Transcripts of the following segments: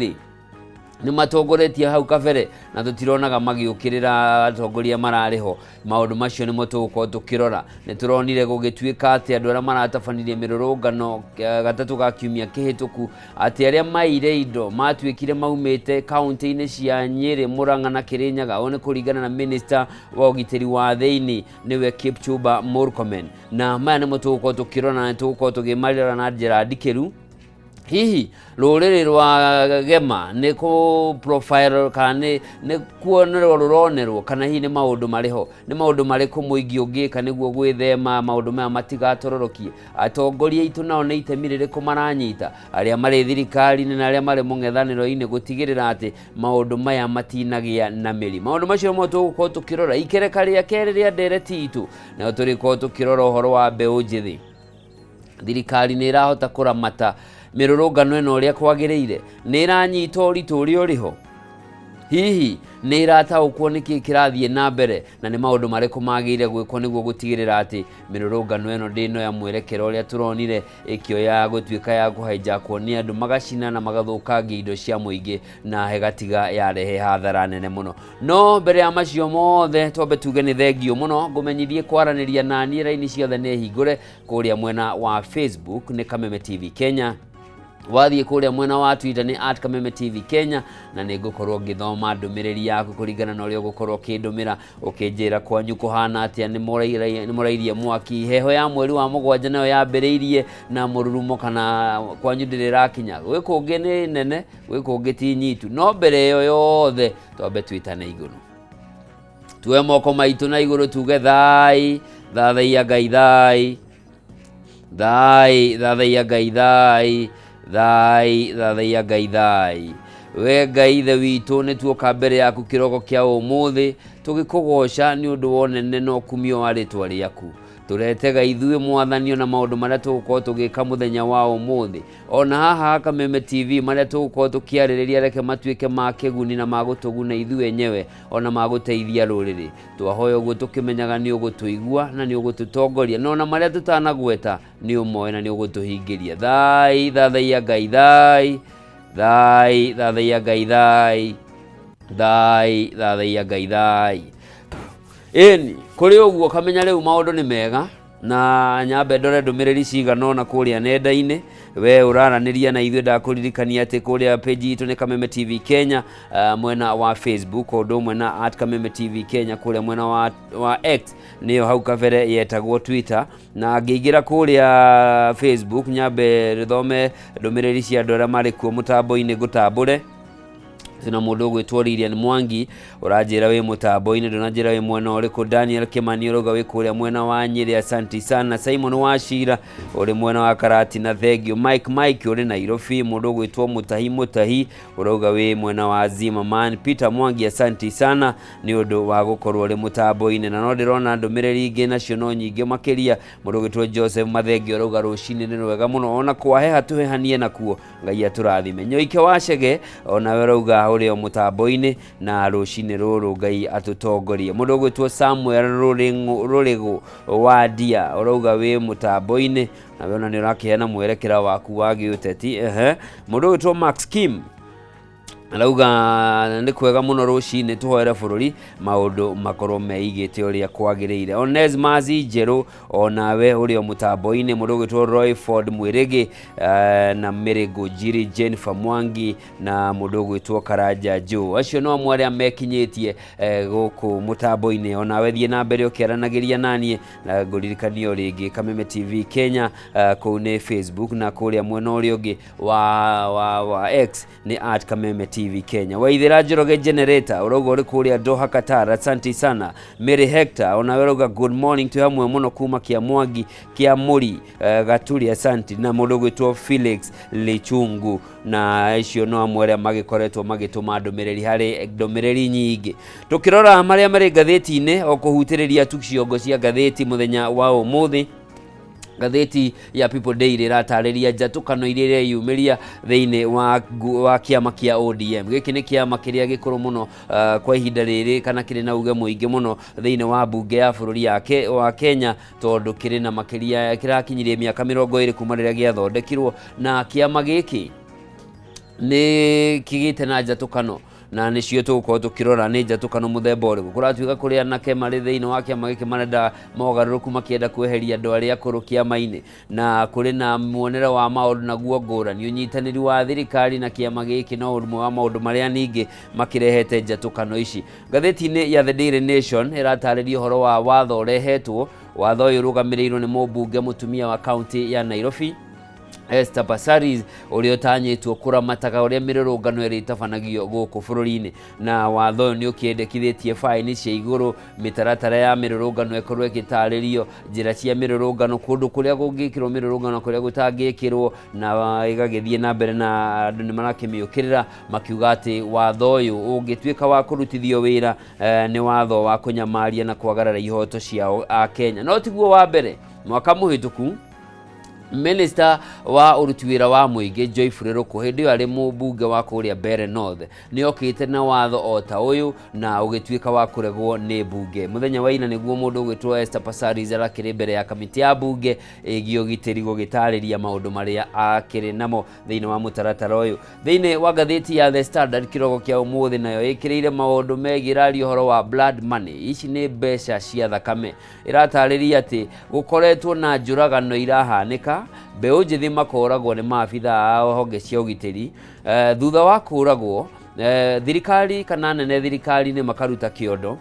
ni matongoretie hau kabere na tutironaga magiukirira atongoria marariho maundu macio nimo tugukorwo tukirora ni turonire gugituika ati andu aria maratabanirie mirurungano gatatu ga kiumia kihituku ati aria maire indo matuikire maumite kaunti-ini cia Nyeri, Murang'a na Kirinyaga one kuringana na minister wa ugitiri wa thiini niwe Kipchumba Murkomen na maya nimo tugukorwo tukirora na tugukorwo tugimarira na njira ndikiru hihi ruriri rwa gema ni ku profile kana ni kuonerwo ruronerwo kana hihi ni maundu mariho ni maundu mariku muingi ungika niguo gwithema maundu maya matigatororokie atongoria itu nao ni itemi ririku maranyita aria mari thirikari na aria mari mung'ethaniro-ini gutigirira ati maundu maya matinagia na miri maundu macio mo tugukorwo tukirora ikereka ria keri ria ndereti itu na turikorwo tukirora uhoro wa mbeu njithi thirikari ni irahota kuramata mirurungano ino uria kwagiriire ni iranyita uritu uria uriho hihi ni irataukwo niki kirathie na mbere na ni maundu mariku magire gwikwo niguo gutigirira ati mirurungano ino ndino ya mwerekero uria turonire ikio ya gutuika ya kuhijakwo ni andu magacina na magathukangia indo cia muingi na hegatiga yarehe hathara nene muno no mbere ya macio mothe twambe tuge ni thengio muno ngumenyithie kwaraniria na niĩ raini ciothe ni hingure kuria mwena wa Facebook ni Kameme TV Kenya wathie kuria mwena wa Twitter ni @Kameme TV Kenya na nigukorwo ngithoma ndumiriri yaku kuringana na uria gukorwo kindumira ukinjira kwanyu kuhana atia ni murairie mwaki heho ya mweri wa mugwanja nayo yambiriirie na mururumo kana kwanyu ndirirakinya gwikungi ni nene gwikungi ti nyitu no mbere yo yothe twambe twitane iguru tuwe moko maitu na iguru tuge thai thathaia Ngai thai thai thathaia Ngai thai thai thathaia Ngai thai we Ngai ithe witu ni tuoka mbere yaku kiroko kia umuthi tugikugoca ni undu wonene no kumio wa ritwa riaku turetega ithuĩ mwathanio na maundu maria tugukorwo tugika muthenya wa umuthi ona haha Kameme TV maria tugukorwo tukiarĩrĩria reke matuike ma kiguni na magutuguna ithuĩ enyewe ona maguteithia rũrĩrĩ twahoya ũguo tukimenyaga ni ũgũtuigua na ni ũgũtutongoria no na maria tutanagweta ni ũmoe na ni ũgũtuhingĩria thai thathaia Ngai thai thai thathaia Ngai thai thai thathaia Ngai thai eni kuri uguo kamenya riu maundu ni mega na nyambe ndore ndumiriri cigana ona kuria nenda-ini we uraraniria na ithuĩ ndakuririkania ati kuria page itu ni Kameme TV Kenya mwena wa Facebook undu umwe na @Kameme TV Kenya kuria mwena wa X niyo hau kabere yetagwo Twitter na ngĩingĩra kuria Facebook nyambe rithome ndumiriri cia andu aria mari kuo mutambo-ini ngutambure na mundu gwitwo Lilian Mwangi uranjira wi mutambo-ini ndunanjira wi mwena uriku Daniel Kimani uruga wi kuria mwena wa Nyeri asanti sana Simon Wachira uri mwena wa Karati na thengio Mike uri Nairobi mundu gwitwo Mutahi uruga wi mwena wa Zimmerman Peter Mwangi asanti sana ni undu wa gukorwo uri mutambo-ini na no ndirona ndumiriri ingi nacio no nyingi makiria mundu gwitwo Joseph Mathengio uruga rucini ni rwega muno ona kwaheha tuhehanie nakuo Ngai aturathime Nyoike Wachege ona we uruga uri o mutambo-ini na rucini ruru Ngai atutongorie mundu gwitwo Samuel Rurigo wa Dia uruga wi mutambo-ini na wona ni urakiheana mwerekera waku wa giuteti mundu gwitwo Max Kim arauga ni kwega muno rucini tuhoere bururi maundu makorwo meigite uria kwagiriire Onesmus Njeru onawe uri o mutambo-ini mundu gwitwo Royford Mwirigi na Mirigo Jiri Jennifer Mwangi na mundu gwitwo Karanja Joe acio no amwe aria mekinyitie guku mutambo-ini onawe thie na mbere ukiaranagiria nanie na nguririkanio ringi Kameme TV Kenya kuu ni Facebook na kuria mwena uria ungi wa X ni @Kameme TV Kenya Waithira Njoroge Generator urogo uri kuria Doha Qatar asante sana Mary Hector onaweroga good morning tu hamwe muno kuma kia Mwangi kia Muri Gaturi asante na mundu gwitwo Felix Lichungu na icio no amwe magikoretwo magituma ndumiriri hari ndumiriri nyingi tukirora maria mari gatheti-ini okuhutiriria tuciongo cia gatheti muthenya wa umuthi gatheti ya People Daily ratariria njatukano iria yumiria thiini wa kiama kia ODM giki ni kiama kiria gikuru muno kwa ihinda riri kana kiri na uge muingi muno thiini wa bunge ya bururi yake wa Kenya tondu kiri na makiria kirakinyirie miaka 20 kuma riria giathondekirwo na kiama giki nä kä gä te na njatåkano na nä cio tå gå tå kä rora nä njatåkano må themba å rä kå kå ratuä kå rä anake marä thä inä wa kä ama gä kä marenda mogarå rå ku makä kweheria andå arä a akå rå kä ama-inä na kå rä na muonere wa maå ndå naguo ngå rani å nyitanä ri wa thirikari na kä ama gä kä no å mwe wa maå ndå marä a ningä makä rehete njatåkano ici. Ngathä-inä ya The Daily Nation ä ratarä ria å horo wa watho å rehetwo. Watho å yå å rå gamä rä irwo nä må mbunge må tumia wa kaunti ya Nairobi Esther Passaris ũrĩa ũtanyĩtwo kũramataga ũrĩa mĩrũrũngano ĩrĩ ĩtabanagio gũkũ bũrũri-inĩ, na watho ũyũ nĩ ũkĩendekithĩtie faini cia igũrũ, mĩtaratara ya mĩrũrũngano ĩkorwo ĩgĩtarĩrio, njĩra cia mĩrũrũngano, kũndũ kũrĩa gũngĩkĩrwo mĩrũrũngano, kũrĩa gũtangĩkĩrwo, na ĩgagĩthiĩ na mbere na andũ nĩ marakĩmĩũkĩrĩra makiuga atĩ watho ũyũ ũngĩtuĩka wa kũrutithio wĩra nĩ watho wa kũnyamaria na kwagarara ihoto ciao a Kenya. No tiguo wa mbere, mwaka mũhĩtũku Minister wa uruti wira wa muingi Joyfrey Ruku hindi yo ari mubunge wa kuria Bere North ni okite na watho o ta uyu na ugituika wa kuregwo ni bunge. Muthenya wa ina niguo mundu ugitwo Esther Passaris arakiri mbere ya kamiti ya bunge igio gitiri gugitariria maundu maria akiri namo thiini wa mutaratara uyu. Thiini wa gatheti ya The Standard kirogo kia umuthi nayo ikiriire maundu megirario horo wa blood money. Ici ni mbeca cia thakame. Iratariria ati gukoretwo na njuragano irahanika, mbeũ njĩthĩ makoragwo nĩ maabithaa a honge cia ũgitĩri, thutha wa kũragwo thirikari kana nene thirikari-inĩ makaruta kĩondo,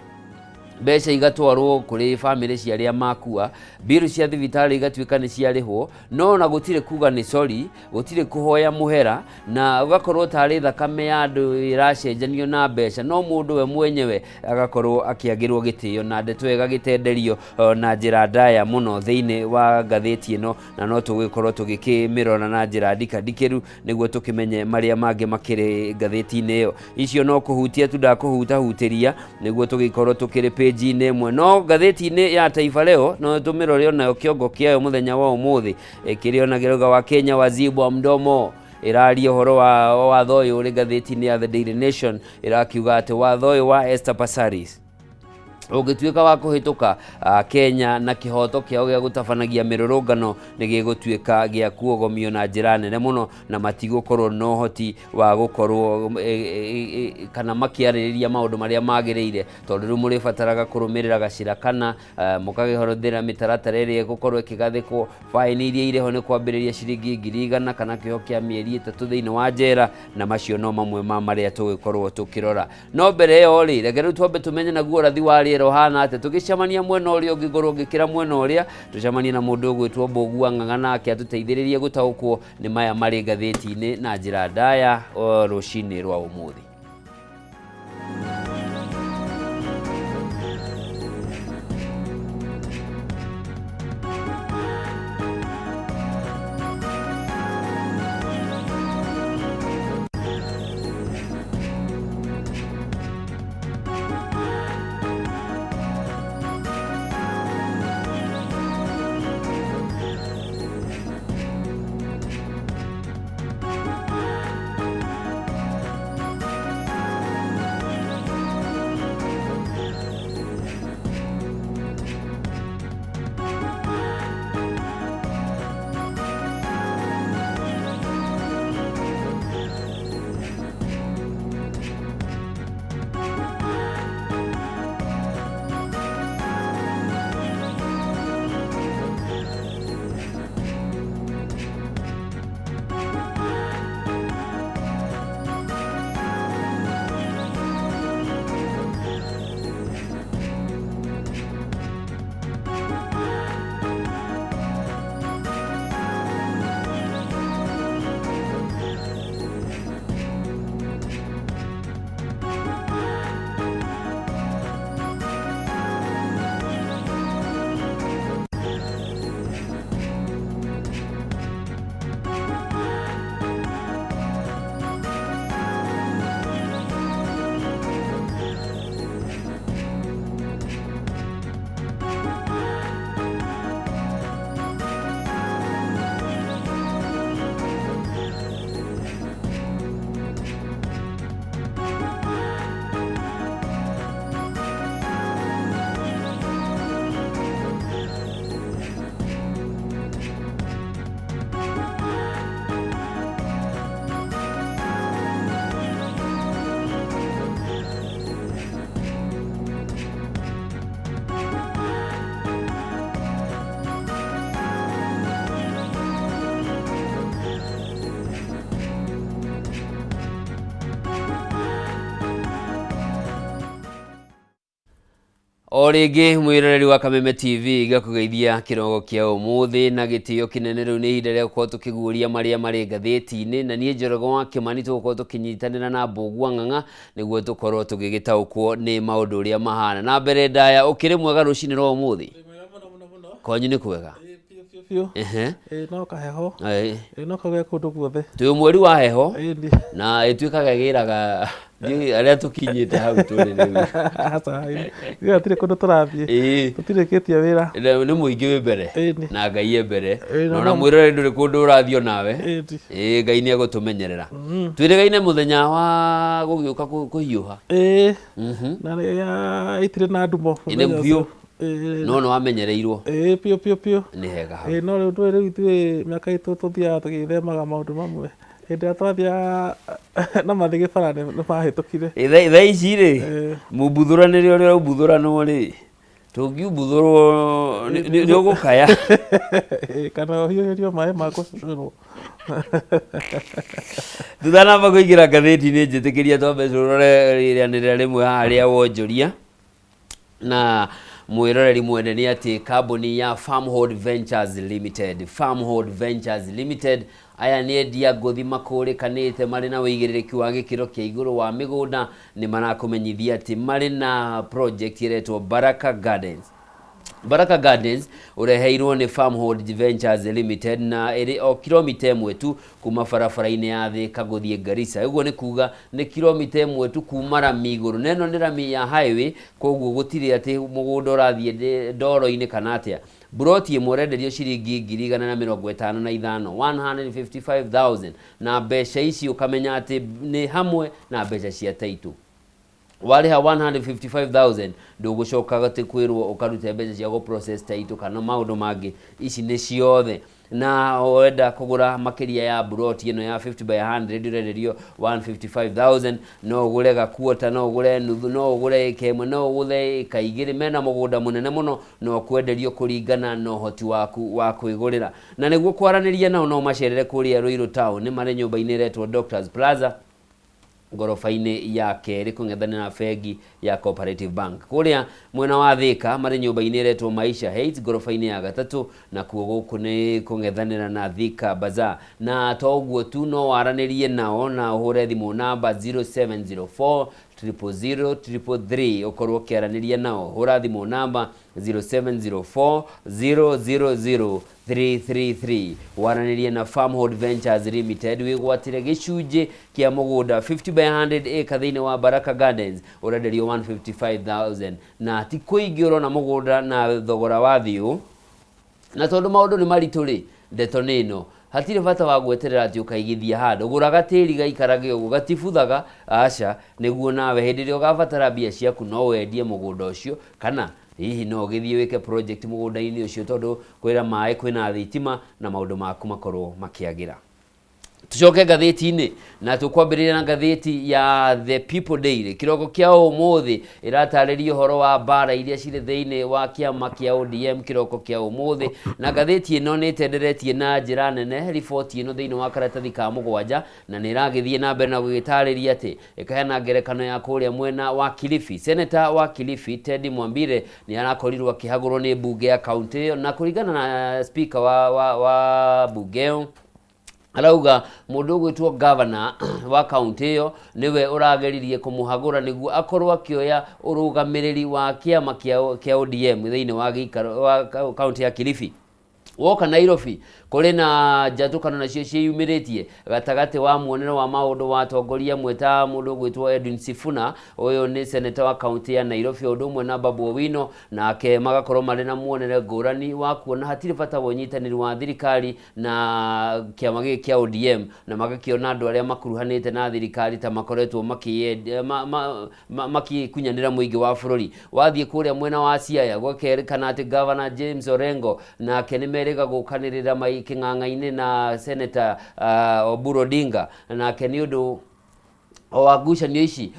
mbeca igatwarwo kuri family cia aria makua, bill cia thibitari igatuika ni ciarihwo, no na gutire kuga ni sorry, gutire kuhoya muhera, na ugakorwo tari thakame ya andu iracenjanio na mbeca, no mundu we mwenyewe agakorwo akiagirwo gitio na ndeto igagitenderio na njira ndaya muno thiini wa gatheti ino, na no tugikorwo tugikimirona na njira ndikadikiru niguo tukimenye maria mangi makiri gatheti-ini iyo. Icio no kuhutia tu ndakuhutahutiria niguo tugikorwo tukiri page ine no gatheti-ini ya Taifa Leo no tumirore nayo kiongo kiayo muthenya wa umuthi ikirio na giroga wa Kenya wazibwa mdomo iraria horo wa watho uyu uri gatheti-ini ya The Daily Nation irakiuga ati watho uyu wa Esther Passaris ugituika wa kuhituka Kenya na kihoto kiao gia gutabanagia mirurungano ni gigutuika gia kuogomio na njira nene muno, na matigukorwo no hoti wa gukorwo kana makiarĩrĩria maundu maria magĩrĩire, tondu riu muri bataraga kurumirira gacira kana mukagihorothera mitaratara ĩrĩa gukorwo ikigathikwo, faini iria iriho ni kwambĩrĩria ciringi 100 kana kiho kia mieri 3 thiini wa njera, na macio no mamwe ma maria tugikorwo tukirora. No mbere yo ri reke riu twambe tumenye naguo rathi wa rĩera hana ate tugicamania mwena uria ngigorwo ngikira mwena uria tucamania na mundu ugwitwo Mbogua Ng'ang'a nake atuteithĩrĩrie gutaukwo ni maya mari gatheti-ini na njira ndaya rucini rwa umuthi. Orege mwiroreri wa Kameme TV gakugeithia kirogo kia umuthi na gitio kinene riu ni ihinda ria gukorwo tukiguria maria mari ngatheti-ini na nie Njoroge wa Kimani tugukorwo tukinyitanira na Mbugua Ng'ang'a niguo tukorwo tugigitaukwo ni maundu uria mahana na mbere ndaya ukiri mwega rucini rwa umuthi kwanyu ni kwega no kaheho no kagwe kundu guothe tu mweri wa heho na ituikaga giraga aria tukinyite hau turi riu atire kundu turathie tutirikitie wira ni muingi wi mbere na Ngai e mbere na mwirore nduri kundu urathio nawe Ngai ni agutumenyerera twirigaine muthenya wa gugiuka kuhiuha na ya itire na ndumo ine mbio no wamenyereirwo pio ni hega hau no riu twiri itue miaka itu tuthia tugithemaga maundu mamwe hĩndĩ twathia na mathigi bara nĩ mahĩtũkire thaa ici rĩ mũmbuthuranĩre ũrĩa ũmbuthuranwo rĩ tũngiumbuthurwo nĩ ũgũkaya kana ũhiũhĩrio maĩ ma gũcũrwo tuthanamba kũingĩra ngathĩti-inĩ njĩtĩkĩria twambe tũrore rĩanĩrĩra rĩmwe haha rĩa wonjoria na mwiroreri mwene ni ati kambuni ya Farmhold Ventures Limited aya ni endia ngothi makũrĩkanĩte marĩ na wĩigĩrĩrĩki wa gĩkĩro kĩa igũrũ wa mĩgũnda nĩ marakũmenyithia atĩ marĩ na project iretwo Baraka Gardens ureheirwo ni Farmhold Ventures Limited na iri o kilomita ĩmwe tu kuma barabara-inĩ ya Thika gũthiĩ Garissa. Ũguo nĩ kuga nĩ kilomita ĩmwe tu kuma rami igũrũ. Neno nĩ rami ya highway koguo gũtirĩ atĩ mũgũnda ũrathiĩ ndoro-inĩ kana atĩa. Buroti ĩmwe ũrenderio ciringi 155,000 155,000 na mbeca ici ũkamenya atĩ nĩ hamwe na mbeca cia taitu. Wariha 155,000 ndũgũcoka gati kwirwo ukarute mbeca cia go process taitu kana maundu mangi ici ni ciothe na wenda kugura makiria ya buroti ino ya 50 by 100 urenderio 155,000 no ugure gakuota no ugure nuthu no ugure kemwe no ugure kaigiri mena mugunda munene muno no kwenderio kuringana no hoti waku wa kwigurira na niguo kwaraniria nao no macerere kuria Ruiru Town ni mari nyumba-ini retwo Doctors Plaza gorofa-ini ya keri kung'ethania na bengi ya Cooperative Bank kuria mwena wa Thika mari nyumba-ini retwo Maisha Heights gorofa-ini ya gatatu na kuo guku ni kung'ethanira na Thika Bazaar na toguo tu no waranirie nao na uhure thimu namba 0704 000 ukorwo kiaraniria nao hura thimu namba 0704 000 333 waranirie na Farmhold Ventures Limited wigwatire gicunji kia mugunda 50 by 100 acre thiini wa Baraka Gardens urenderio 155,000 na ti kuingi urona mugunda na thogora wa thiu na tondu maundu ni maritu ri ndeto nino hatire bata wa gweterera ati ukaigithia handu guraga tiri gaikarage uguo gatifuthaga aca niguo nawe hindi ria ugabatara mbia ciaku no wendie mugunda ucio kana hihi no githie wike project mugunda-ini ucio tondu kwira mai kwina thitima na maundu maku makorwo makiagira. Tucoke ngathĩti-inĩ na tukwambĩrĩria na ngathĩti ya The People Daily kiroko kia umuthi iratarĩria uhoro wa bara iria cirĩ thĩinĩ wa kĩama kĩa ODM kiroko kia umuthi na ngathĩti ĩno nĩ ĩtenderetie na njĩra nene riboti ĩno thĩinĩ wa karatathi ka mũgwanja na nĩ ĩragĩthiĩ na mbere na gũgĩtarĩria atĩ ĩkaheana ngerekano ya kũrĩa mwena wa Kilifi. Senator wa Kilifi Ted Mwambire nĩ arakorirwo akĩhagũrwo nĩ mbunge ya kaunti ĩyo na kũringana na speaker wa mbunge ĩyo arauga mundu gwitwo governor wa county iyo niwe urageririe kumuhagura niguo akorwo akioya urugamiriri wa kiama kia ODM thiini wa gikaro wa county ya Kilifi. Woka Nairobi kuri na njatukano nacio ciumiritie gatagati wa muonero wa maundu wa tongoria mweta mundu gwitwo Edwin Sifuna uyu ni senator wa county ya Nairobi undu mwe na Babu Owino nake magakorwo mari na muonere ngurani wa kuona hatire bata wonyitaniri wa thirikari na kiama giki kia ODM na magakiona andu aria makuruhanite na thirikari ta makoretwo makikunyanira muingi wa bururi wathie kuria mwena wa Siaya gwakerikana ati governor James Orengo na kenimeriga gukanirira king'ang'a-ini na Senator Oburu Odinga na keni undu o wagucanio ici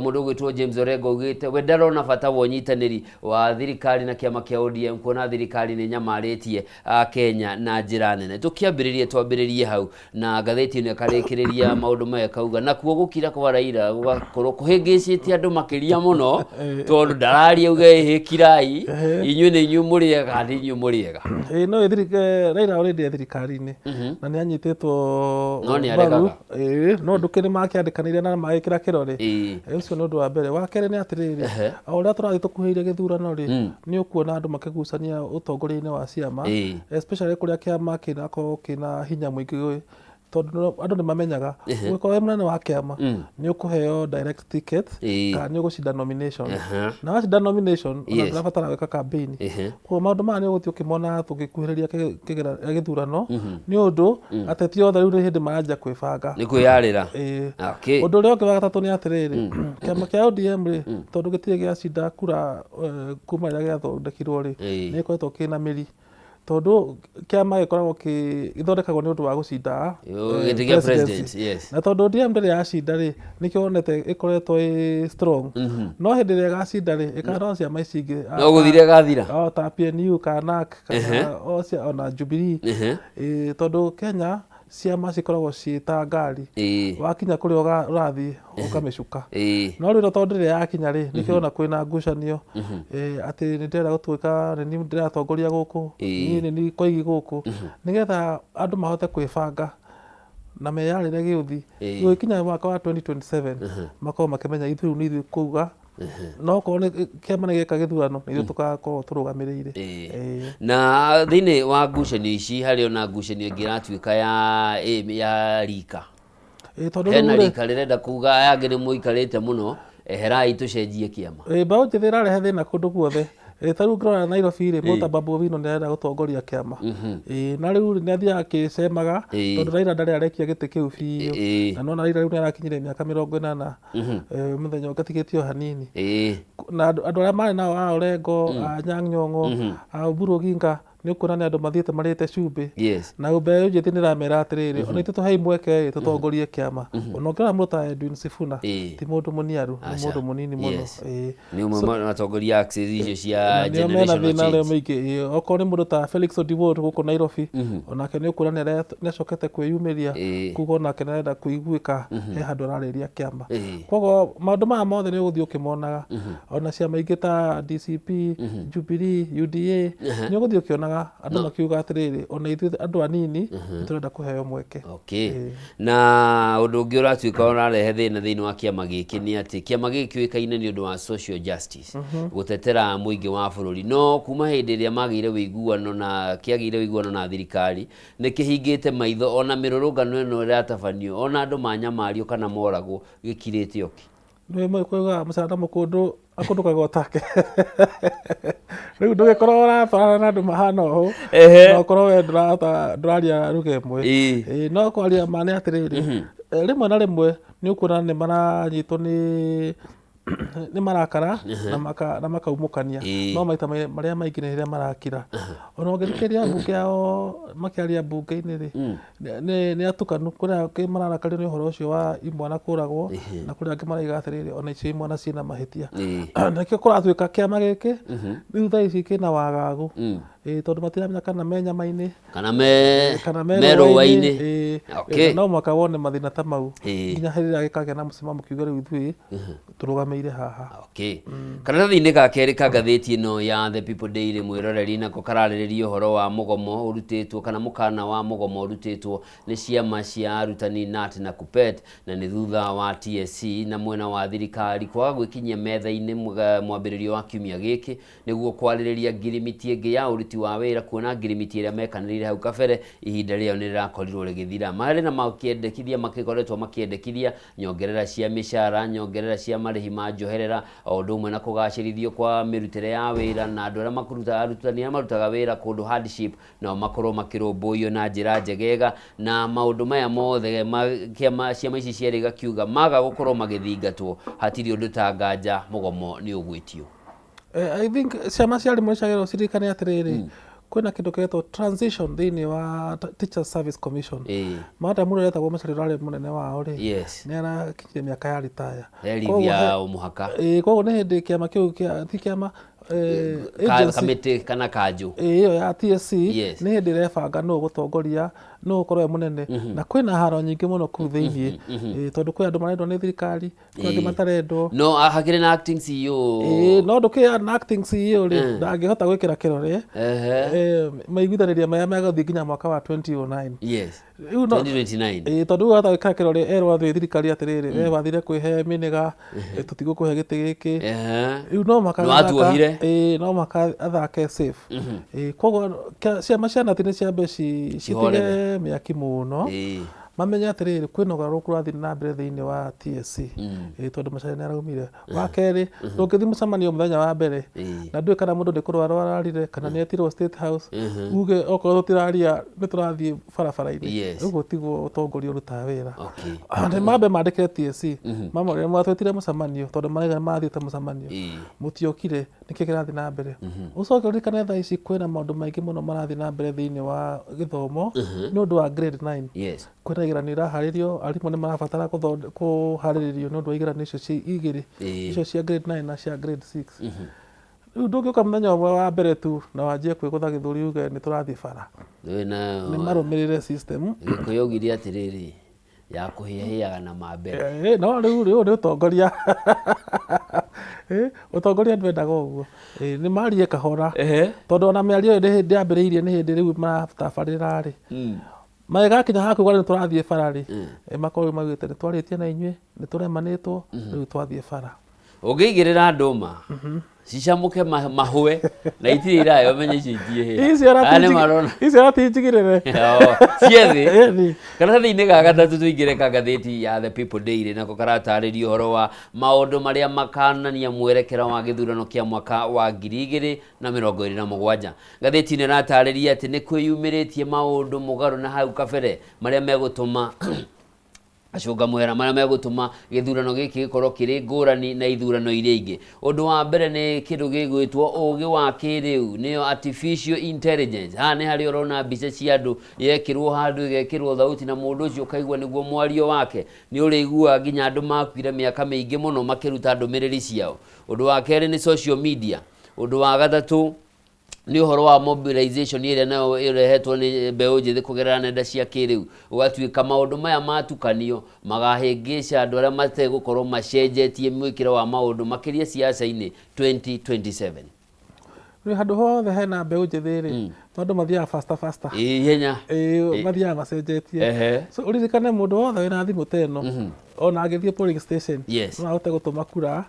mundu gwitwo James Orengo ugite we ndarona bata wa unyitaniri wa thirikari na kiama kia ODM kuona thirikari ni nyamaritie Kenya na njira nene. Tukiambiririe twambiririe hau na gatheti ni karikiriria maundu maya kauga na kuo gukira kwa Raila gugakorwo kuhingicitie andu makiria muno tondu ndararia uge hikirai inyue ni inyue muriega ndi inyue muriega no Raila already thirikari-ini na ni anyitetwo no ni arekaga no ndukiri makiandikanire na magikira kirori ucio ni undu wa mbere. Wa kere ni atiriri uria turathi tukuhiire githurano ri ni ukuona andu makigucania utongoria-ini wa ciama especially kuria kiama kina hinya muingi tondu andu ni mamenyaga uko we munene wa kiama ni ukuheo direct ticket kana ni ugucinda nomination na wacinda nomination ona ndirabatara gwika campaign kwa maundu maya ni uguthii ukimona tugikuhiriria githurano ni undu ateti othe riu ni hindi maranja kwibanga ni kwiyarira undu uria ungi wa gatatu ni atiriri kiama kia ODM ri tondu gitire giacinda kura kuma riria giathondekirwo ri ni ikoretwo kina miri tondu kiama gikoragwo githondekagwo ni undu wa gucinda president na tondu ODM ndiri yacinda ri nikio onete ikoretwo strong no hindi ria gacinda ri ikara ciama ici ingi no guthire gathira ta PNU kana ona Jubilee tondu Kenya ciama cikoragwo ciita ngari wakinya kuria urathi ukamicuka no riu tondu ndiri yakinya ri nikiona kwina ngucanio ati ni ndira gutuika ni ndiratongoria guku ni koigi guku nigetha andu mahote kwibanga na meyarire giuthi gwikinya mwaka wa 2027 makorwo makimenya ithu ni ithu kuga no ko kiama ni gika githurano ithu tugakorwo turugamirire na thini wa ngucanio ici hari ona ngucanio ingi iratuika ya rika hena rika rirenda kuga yangi ni muikarite muno eherai tucenjie kiama mbaũ njĩthĩ ĩrarehe thĩna kũndũ guothe ta rĩu ngĩrora Nairobi rĩ mũta Babu Owino nĩ arenda gũtongoria kĩama na rĩu nĩ athiaga akĩcemaga tondũ Raila ndarĩ arekia gĩtĩ kĩu biũ na nona Raila rĩu nĩ arakinyire mĩaka 80 mũthenya ũgatigĩtio hanini na andũ arĩa marĩ nao a Orengo a Nyang' Nyong'o a Oburu Oginga ni ukuona ni andu mathiete marite cumbi na mbeũ njĩthĩ nĩ ramera atiriri ona itũ tũhei mweke tutongorie kiama ona ngĩrora mũndũ ta Edwin Sifuna ti mũndũ mũniaru ni mũndũ mũnini mũno ni umwe matongoria access icio cia generation change okorwo ni mũndũ ta Felix Odiwuor gũkũ Nairobi onake nĩ ukuona nĩ acokete kwĩyumĩria kuga onake nĩ arenda kũiguĩka he handũ ararĩria kiama koguo maũndũ maya mothe nĩ ũgũthiĩ ũkĩmonaga ona ciama ingĩ ta DCP Jubilee UDA nĩ ũgũthiĩ ũkĩonaga andu makiuga atiriri ona ithuĩ andu anini turenda kuheo mweke na undu ungi uratuika urarehe thina thiini wa kiama giki ni ati kiama giki kĩoĩkaine ni undu wa social justice gutetera muingi wa bururi no kuma hindi ria magire wiguano na kiagire wiguano na thirikari ni kihingite maitho ona mirurungano ino iratabanio ona andu manyamario kana moragwo gikirite oki nĩ mwe kuga mũcara mũkũndũ akũndũkaga take rĩu ndũgĩkorwo ũratwarana na andũ mahana ũũ no ũkorwo we ndũraria lugha ĩmwe no kwaria ma nĩ atĩrĩrĩ rĩmwe na rĩmwe nĩ ũkuona nĩ maranyitwo nĩ marakara na makaumũkania no maita marĩa maingĩ nĩ rĩrĩa marakira ona ũngĩthikĩrĩria mbunge yao makĩaria mbunge-inĩ rĩ nĩ atukanu kũrĩa mararakario nĩ ũhoro ũcio wa imwana kũragwo na kũrĩa angĩ maraiga atĩrĩrĩ ona icio imwana ciĩna mahĩtia nakĩo kũratuĩka kĩama gĩkĩ rĩu thaa ici kĩna wagagu tondu matiramenya kana me nyama-inĩ kana me rũa-inĩ no mwaka wone mathĩna ta mau nginya hĩndĩ ĩrĩa gĩkagĩa na mũcemano kiuga rĩu ithuĩ tũrũgamĩire haha karatathi-inĩ ga kerĩ ka ngathĩti ĩno ya The People Daily mwĩroreri nako kararĩrĩria ũhoro wa mũgomo ũrutĩtwo kana mũkana wa mũgomo ũrutĩtwo nĩ ciama cia arutani NAT na KUPPET na nĩ thutha wa TSC na mwena wa thirikari kwaga gwĩkinyia metha-inĩ mwambĩrĩrio wa kiumia gĩkĩ nĩguo kwarĩrĩria ngirimiti ĩngĩ ya ũruti wa wĩra kuona ngirimiti ĩrĩa mekanĩrĩire hau kabere ihinda rĩao nĩ rĩrakorirwo rĩgĩthira marĩ na makĩendekithia makĩkoretwo makĩendekithia nyongerera cia mĩcara nyongerera cia marĩhi ma njoherera o ũndũ ũmwe na kũgacĩrithio kwa mĩrutĩre ya wĩra na andũ arĩa arutani arĩa marutaga wĩra kũndũ hardship nao makorwo makĩrũmbũiyo na njĩra njegega na maũndũ maya mothe ciama ici cierĩ gakiuga maga gũkorwo magĩthingatwo hatirĩ ũndũ ta nganja mũgomo nĩ ũgwĩtio. I think ciama cia rĩmwe ciagĩrĩirwo cirikane atĩrĩrĩ kwina kindu kiretwo transition thiini wa Teachers Service Commission mata mundu retagwo Mucari munene wao ri ni arakinyire miaka ya retire ya umuhaka koguo ni hindi kiama kiu ti kiama kamiti kana kanju iyo ya TSC ni hindi rebanga no gutongoria no ukorwo munene na kwina haro nyingi muno ku thiini tondu kwi andu marendwo ni thirikari kwi andu matarendwo no hakire na acting CEO no ndukia na acting CEO ri ndangihota gwikira kirore maiguithaniria maya magathi nginya mwaka wa 2009 2029 tondu hata gwikira kirore erwa thirikari atiriri we wathire kwihe miniga tutigũkũhe gĩtĩ gĩkĩ rĩu no maka athake safe koguo ciana ti nĩ ciambe citige mĩaki mũno mamenye atiriri kwina ugaruku rathi na mbere thiini wa TSC tondu Mucari ni araumire wa keri ndungithi mucemanio muthenya wa mbere na ndui kana mundu ndikurwara ararire kana ni etirwo State House uge okorwo tutiraria ni turathie barabara-ini uguo tiguo utongoria urutaga wira ande mambe mandikire TSC mamwe mwatwetire mucemanio tondu marega mathiite mucemanio mutiokire niki kirathi na mbere ucoke urikane thaa ici kwina maundu maingi muno marathi na mbere thiini wa githomo ni undu wa grade 9 kwina igeranio iraharirio arimu ni marabatara kuhariririo ni undu wa igeranio icio ci igiri icio cia grade 9 na cia grade 6 riu ndungiuka muthenya umwe wa mbere tu na wanjie kwigutha githuri uge ni turathie bara ni marumirire system gikuyogirie atiriri ya kuhiahiaga na mambere no riu ni utongoria utongoria ndwendaga uguo ni marie kahora tondu ona miario ni hindi ambiriirie ni hindi riu maratabarira ri magakinya haku gwari turathie bara ri makorwo magite ni twaritie na inywe ni turemanitwo riu twathie bara ungigirira nduma cicamuke mahwe na itire irayo menye citie he icio atinjigirire ciethi kana thiini ga gatatu tuingire ka gatheti ya The People Daily nako karatariria uhoro wa maundu maria makanania mwerekero wa githurano kia mwaka wa 2027 gatheti ni ratariria ati ni kwiyumiritie maundu mugaru na hau kabere maria megutuma acunga mwera maria megutuma githurano giki gikorwo kiri ngurani na ithurano iria ingi undu wa mbere ni kindu gigwitwo ugi wa kiriu niyo artificial intelligence ni hari urona mbica cia andu yekirwo handu igekirwo thauti na mundu ucio kaigwa niguo mwario wake ni uri igua nginya andu makuire miaka mingi muno makiruta ndumiriri ciao undu wa keri ni social media undu wa gatatu ni uhoro wa mobilization iria nayo irehetwo ni mbeu njithi kugerera nenda cia kiriu ugatuika maundu maya matukanio magahingica andu aria mategukorwo macenjetie mwikiro wa maundu makiria siasa-ini 2027 ni handu hothe hena mbeu njithi ri tondu mathiaga faster ihenya mathiaga macenjetie so uririkane mundu wothe wina thimu teno ona agithie polling station no ahote gutuma kura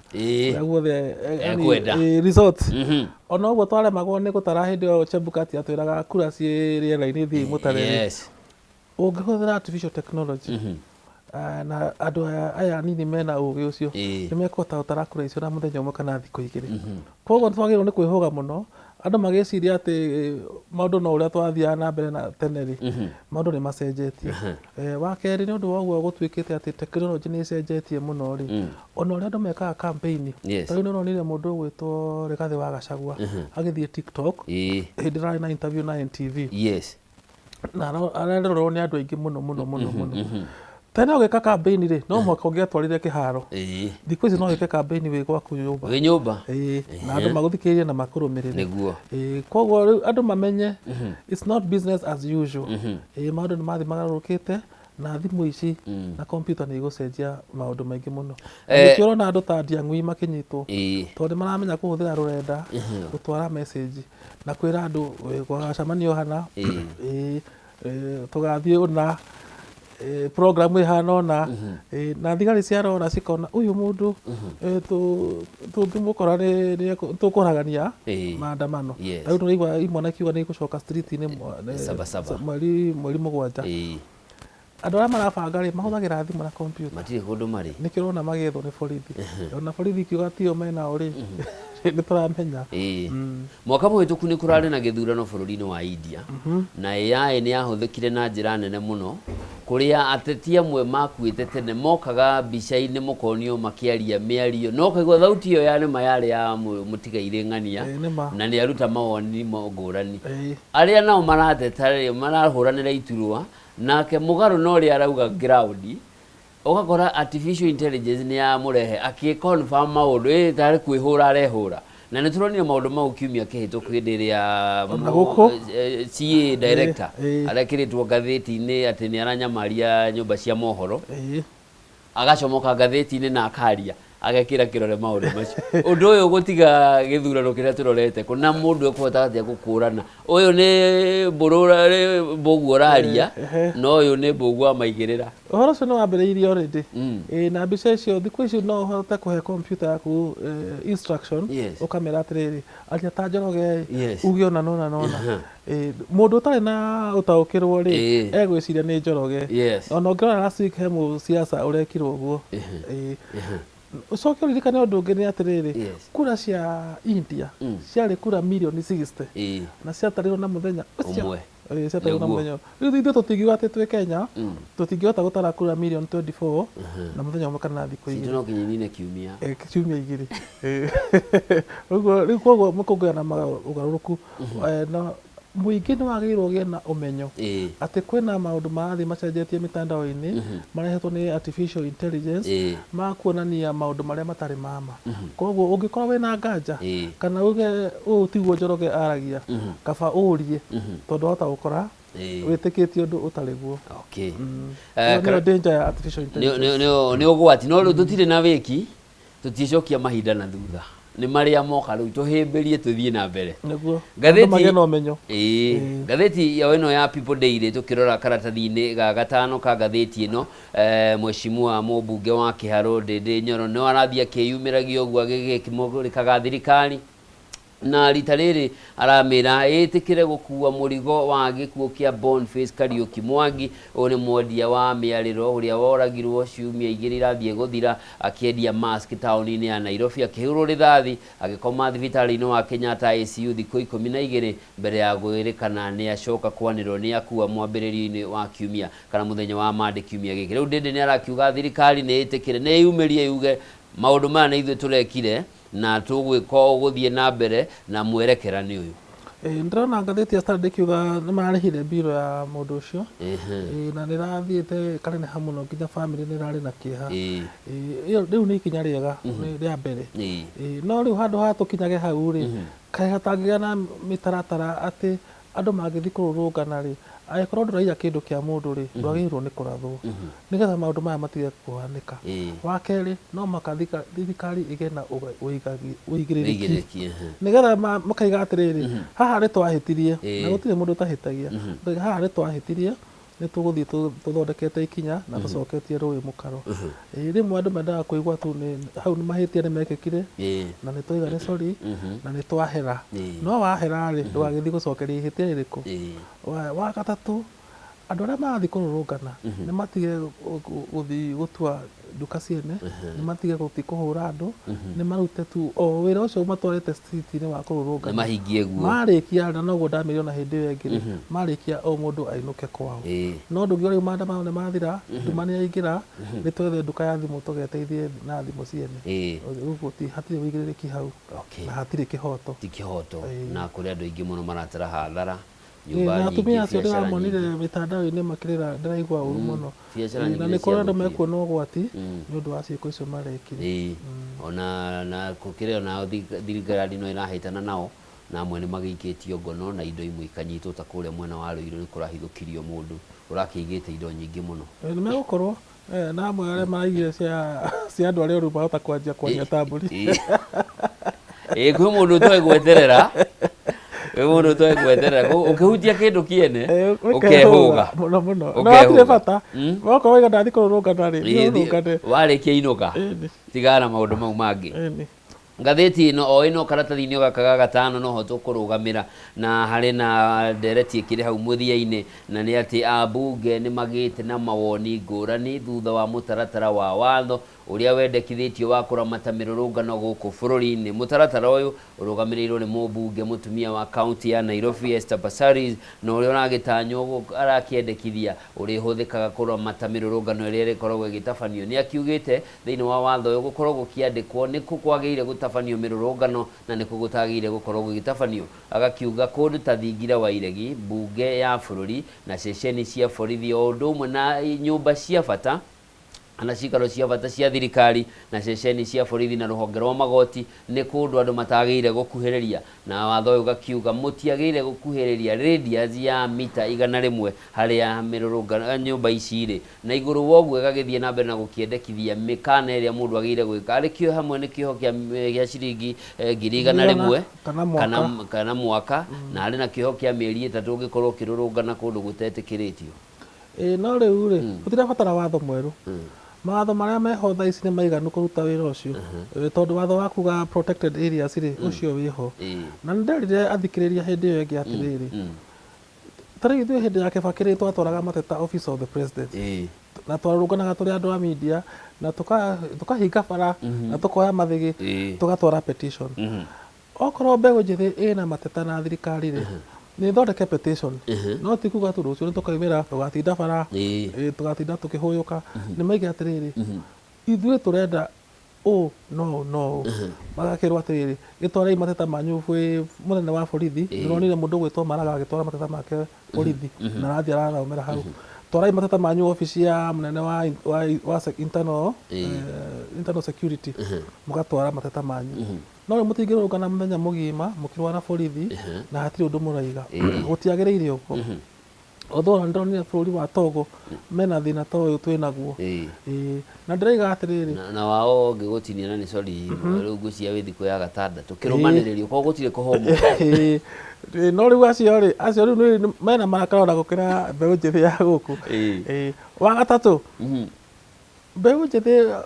guothe resort ona uguo twaremagwo ni gutara hindi o Chebukati atwiraga kura ci riera-ini thii mutarere ungihuthira artificial technology na andu aya nini mena ugi ucio ni mekota utara kura icio na muthenya umwe kana thiku igiri koguo twagirwo ni kwihuga muno andu magiciria ati maundu no uria twathia na mbere na teneri maundu ni macenjetie wa keri ni undu wa uguo gutwikite ati technology ni icenjetie muno ri ona uria andu mekaga campaign tari no nonire mundu gwitwo Rigathi wa Gachagua agithie TikTok hindi rari na interview na NTV na arerorwo ni andu aingi muno tena ugeka campaign ri no mwaka ungiatwarire kiharo thiku ici no wike campaign wi gwaku nyumba na andu maguthikiria na makurumirire niguo koguo andu mamenye it's not business as usual maundu ni mathi magarurukite na thimu ici na computer ni igucenjia maundu maingi muno nikio na andu ta Ndiang'ui makinyitwo tondu maramenya kuhuthira rurenda gutwara message na kwira andu gwagacamanio hana tugathie una program ihana ona na thigari ciarora cikona uyu mundu tungimukora ni tukuragania maandamano riu turaigua imwana kiuga ni gucoka street ni mweri 7 andu aria marabanga ri mahuthagira thimu na computer matire kundu mari nikirona magethwo ni borithi ona borithi kiuga tio mena uri nĩ tũramenya. Mwaka mũhĩtũku nĩ kũrarĩ na gĩthurano bũrũri-inĩ wa India na AI nĩ yahũthĩkire na njĩra nene mũno kũrĩa ateti amwe makuĩte tene mokaga mbica-inĩ mũkonio makĩaria mĩario no kaigua thauti ĩyo ya nĩma yarĩ ya mũtigairĩ ng'ania na nĩ aruta mawoni ngũrani arĩa nao marateta marahũranĩra iturwa nake mũgarũ na ũrĩa arauga ground ũgakora artificial intelligence nĩ yamũrehe akĩ-confirm maũndũ tarĩ kwĩhũra arehũra na nĩ tũronire maũndũ mau kiumia kĩhĩtũku hĩndĩ ĩrĩa CA director arekĩrĩtwo ngathĩti-inĩ atĩ nĩ aranyamaria nyũmba cia mohoro agacomoka ngathĩti-inĩ na akaria agekĩra kĩrore maũndũ macio ũndũ ũyũ gũtiga gĩthurano kĩrĩa tũrorete na mũndũ ekũhota atĩa gũkũrana ũyũ nĩ mbũgu ũraria no ũyũ nĩ mbũgu wa maigĩrĩra ũhoro ũcio nĩ wambĩrĩirie already na mbica icio thikũ ici no ũhote kũhe kompyuta yaku instruction ũkamĩra atĩrĩrĩ aria ta Njoroge uge ũna nona mũndũ ũtarĩ na ũtaũkĩrwo rĩ egwĩciria nĩ Njoroge ona ũngĩrora last week he mũciaca ũrekirwo ũguo ucoke uririkane ũndũ ũngĩ nĩ atĩrĩrĩ kura cia India ciarĩ kura milioni 60 na ciatarirwo na mũthenya ũcio ciatarirwo na mũthenya rĩu ithuĩ tũtingiuga atĩ twĩ Kenya tũtingĩhota gũtara kura milioni 24 na mũthenya ũmwe kana thikũ igĩrĩ no kinyi kiumia kiumia igĩrĩ ũguo rĩu koguo mũkũngũyana ũgarũrũku na mũingĩ nĩ wagĩrĩirwo gĩa na ũmenyo atĩ kwĩna maũndũ marathiĩ macenjetie mĩtandao-inĩ marehetwo nĩ artificial intelligence makuonania maũndũ marĩa matarĩ mama koguo ũngĩkorwo wĩna nganja kana uge ũũ tiguo Njoroge aragia kaba ũrie tondũ hota gũkora wĩtĩkĩtie ũndũ ũtarĩ guo nĩyo danger ya artificial intelligence nĩ ũgwati no rĩu tũtirĩ na wĩki tũticokia mahinda na thutha nĩ marĩa moka rĩu tũhĩmbĩrie tũthiĩ na mbere nĩguo ngathĩti ya ĩno ya People Daily tũkĩrora karatathi-inĩ ga gatano ka ngathĩti ĩno mheshimiwa mũmbunge wa Kĩharũ Ndĩndĩ Nyoro nĩ arathiĩ akĩyumĩragia ũguo agĩkĩmũrĩkaga thirikari na rita rĩrĩ aramĩra ĩtĩkĩre gũkua mũrigo wa gĩkuũ kĩa Boniface Kariuki Mwangi ũyũ nĩ mwendia wa mĩarĩro ũrĩa woragirwo ciumia igĩrĩ irathiĩ gũthira akĩendia mask taũni-inĩ ya Nairobi akĩhũrwo rithathi agĩkoma thibitarĩ-inĩ wa Kenyatta ICU thikũ 12 mbere ya gwĩrĩkana nĩ acoka kwanĩrwo nĩ akua mwambĩrĩrio-inĩ wa kiumia kana mũthenya wa Monday kiumia gĩkĩ rĩu Ndĩndĩ nĩ arakiuga thirikari nĩ ĩtĩkĩre nĩ yumĩrie yuge maũndũ maya nĩ ithuĩ tũrekire na tũgwĩka gũthiĩ na mbere na mwerekera nĩ ũyũ ndĩrona ngathĩti ya Standard ĩkiuga nĩ mararĩhire mbiro ya mũndũ ũcio na nĩ rathiĩte kaneneha mũno nginya famĩlĩ nĩ ĩrarĩ na kĩeha rĩu nĩ ikinya rĩega rĩa mbere no rĩu handũ ha tũkinyage hau rĩ kaĩ hatangĩgĩa na mĩtaratara atĩ andũ mangĩthiĩ kũrũrũngana rĩ angĩkorwo ndũraiya kĩndũ kĩa mũndũ rĩ ndwagĩrĩirwo nĩ kũrathwo nĩgetha maũndũ maya matige kũhanĩka wa kerĩ no mũhaka thirikari ĩgĩe na ũigĩrĩrĩki nĩgetha makaiga atĩrĩrĩ haha nĩ twahĩtirie na gũtirĩ mũndũ ũtahĩtagia haha nĩ twahĩtirie nĩ tũgũthiĩ tũthondekete ikinya na tũcoketie rũĩ mũkaro rĩmwe andũ mendaga kũigua tu hau nĩ mahĩtia nĩ mekĩkire na nĩ tũiga nĩ sorry na nĩ twahera no wahera rĩ ndũgagĩthiĩ gũcokeria ihĩtia rĩrĩkũ wa gatatũ andũ arĩa marathiĩ kũrũrũngana nĩ matige gũthiĩ gũtua nduka ciene nĩ matige gũthiĩ kũhũra andũ nĩ marute tu o wĩra ũcio matwarĩte street-inĩ wa kũrũrũngana mahingie guo marĩkia na noguo ndamĩrĩo na hĩndĩ ĩyo ĩngĩ marĩkia o mũndũ ainũke kwao no ndũngĩona rĩu maandamano nĩ mathira nduma nĩ yaingĩra nĩ twethe nduka ya thimũ tũgeteithie na thimũ ciene ũguo hatirĩ ũigĩrĩrĩki hau na hatirĩ kĩhoto ti kĩhoto na kũrĩ andũ aingĩ mũno maratara hathara na atumia acio ndĩramonire mĩtandao-inĩ makĩrĩra ndĩraigua ũru mũno na nĩ kũrĩ andũ mekuona ũgwati nĩ ũndũ wa ciĩko icio marekire ona gũkĩrĩ ona thirikari no ĩrahĩtana nao na amwe nĩ magĩikĩtio ngono na indo imwe ikanyitwo ta kũrĩa mwena wa Rũirũ nĩ kũrahithũkirio mũndũ ũrakĩigĩte indo nyingĩ mũno nĩ megũkorwo na amwe arĩa maraigire cia andũ arĩa rĩu mahota kwanjia kwanya tambũri kwĩ mũndũ ũtoĩ gweterera mũndũ ũtoĩ gweterera ũkĩhutia kĩndũ kĩene ũkehũga mũno no hatirĩ bata wokorwo waiga ndathiĩ kũrũrũngana rĩ warĩkia inũka tigana maũndũ mau mangĩ ngathĩti ĩno o ĩno karatathi-inĩ gaka ga gatano noho tũkũrũgamĩra na harĩ na ndereti ĩkĩrĩ hau mũthia-inĩ na nĩ atĩ ambunge nĩ magĩte na mawoni ngũrani thutha wa mũtaratara wa watho uria wendekithitio wa kuramata mirurungano guku bururi-ini. Mutaratara uyu urugamirirwo ni mubunge mutumia wa county ya Nairobi Esther Passaris, na uria uragitanywo arakiendekithia urihuthikaga kuramata mirurungano iria rikoragwo igitabanio. Ni akiugite thiini wa watho uyu gukorwo gukiandikwo niku kwagirire gutabanio mirurungano na niku gutagirire gukorwo gugitabanio. Agakiuga kundu ta Thingira wa Iregi, bunge ya bururi na ceceni cia borithi o undu umwe na nyumba cia bata ana cikaro cia bata cia thirikari na ceceni cia borithi na ruhonge rwa magoti ni kundu andu matagirire gukuhiriria. Na watho uyu gakiuga mutiagirire gukuhiriria radius ya mita 100 haria mirurungano nyumba ici iri, na iguru woguo gagithie na mbere na gukiendekithia mikana iria mundu agirire gwika arikio hamwe ni kiho kia ciringi 100 kana mwaka na ari na kiho kia mieri 3 gikorwo kirurungana kundu gutetĩkĩrĩtio. No riu ri gutirabatara watho mweru. Mawatho maria meho thaa ici ni maiganu kuruta wira ucio tondu watho wa kuga protected areas ri ucio wiho na ndirire athikiriria hindi iyo ingi atiriri tari ithuĩ hindi ya Kibaki twatwaraga mateta office of the president na twarũnganaga tũrĩ andũ a media na tukahinga bara na tukoya mathigi tugatwara petition. Okorwo mbegũ njĩthĩ ĩna mateta na thirikari ri ni thondeke petition no ti kuga tu rucio tukaimira tugatinda bara tugatinda tukihuyuka ni maige atiriri ithuĩ turenda no magakirwa atiriri gitwarei mateta manyu kwi munene wa borithi ndironire mundu gwitwo Maraga agitwara mateta make borithi na rathi arathomera hau twarai mateta manyu ofisi ya munene wa internal security mugatwara mateta manyu no mutingirũngana muthenya mugima mukirwana borithi na hatiri undu muraiga gutiagiriire uko although ndonire bũrũri wa Togo mena thina ta ũyũ twĩnaguo na ndĩraiga atĩrĩrĩ na wao ngĩgũtinia na nĩ sorry rĩu ngũcia wĩ thikũ ya gatandatũ kĩrũmanĩrĩrio koguo gũtirĩ kũhomwo no rĩu acio rĩu mena marakara ona gũkĩra mbeũ njĩthĩ ya gũkũ wa gatatũ mbeũ njĩthĩ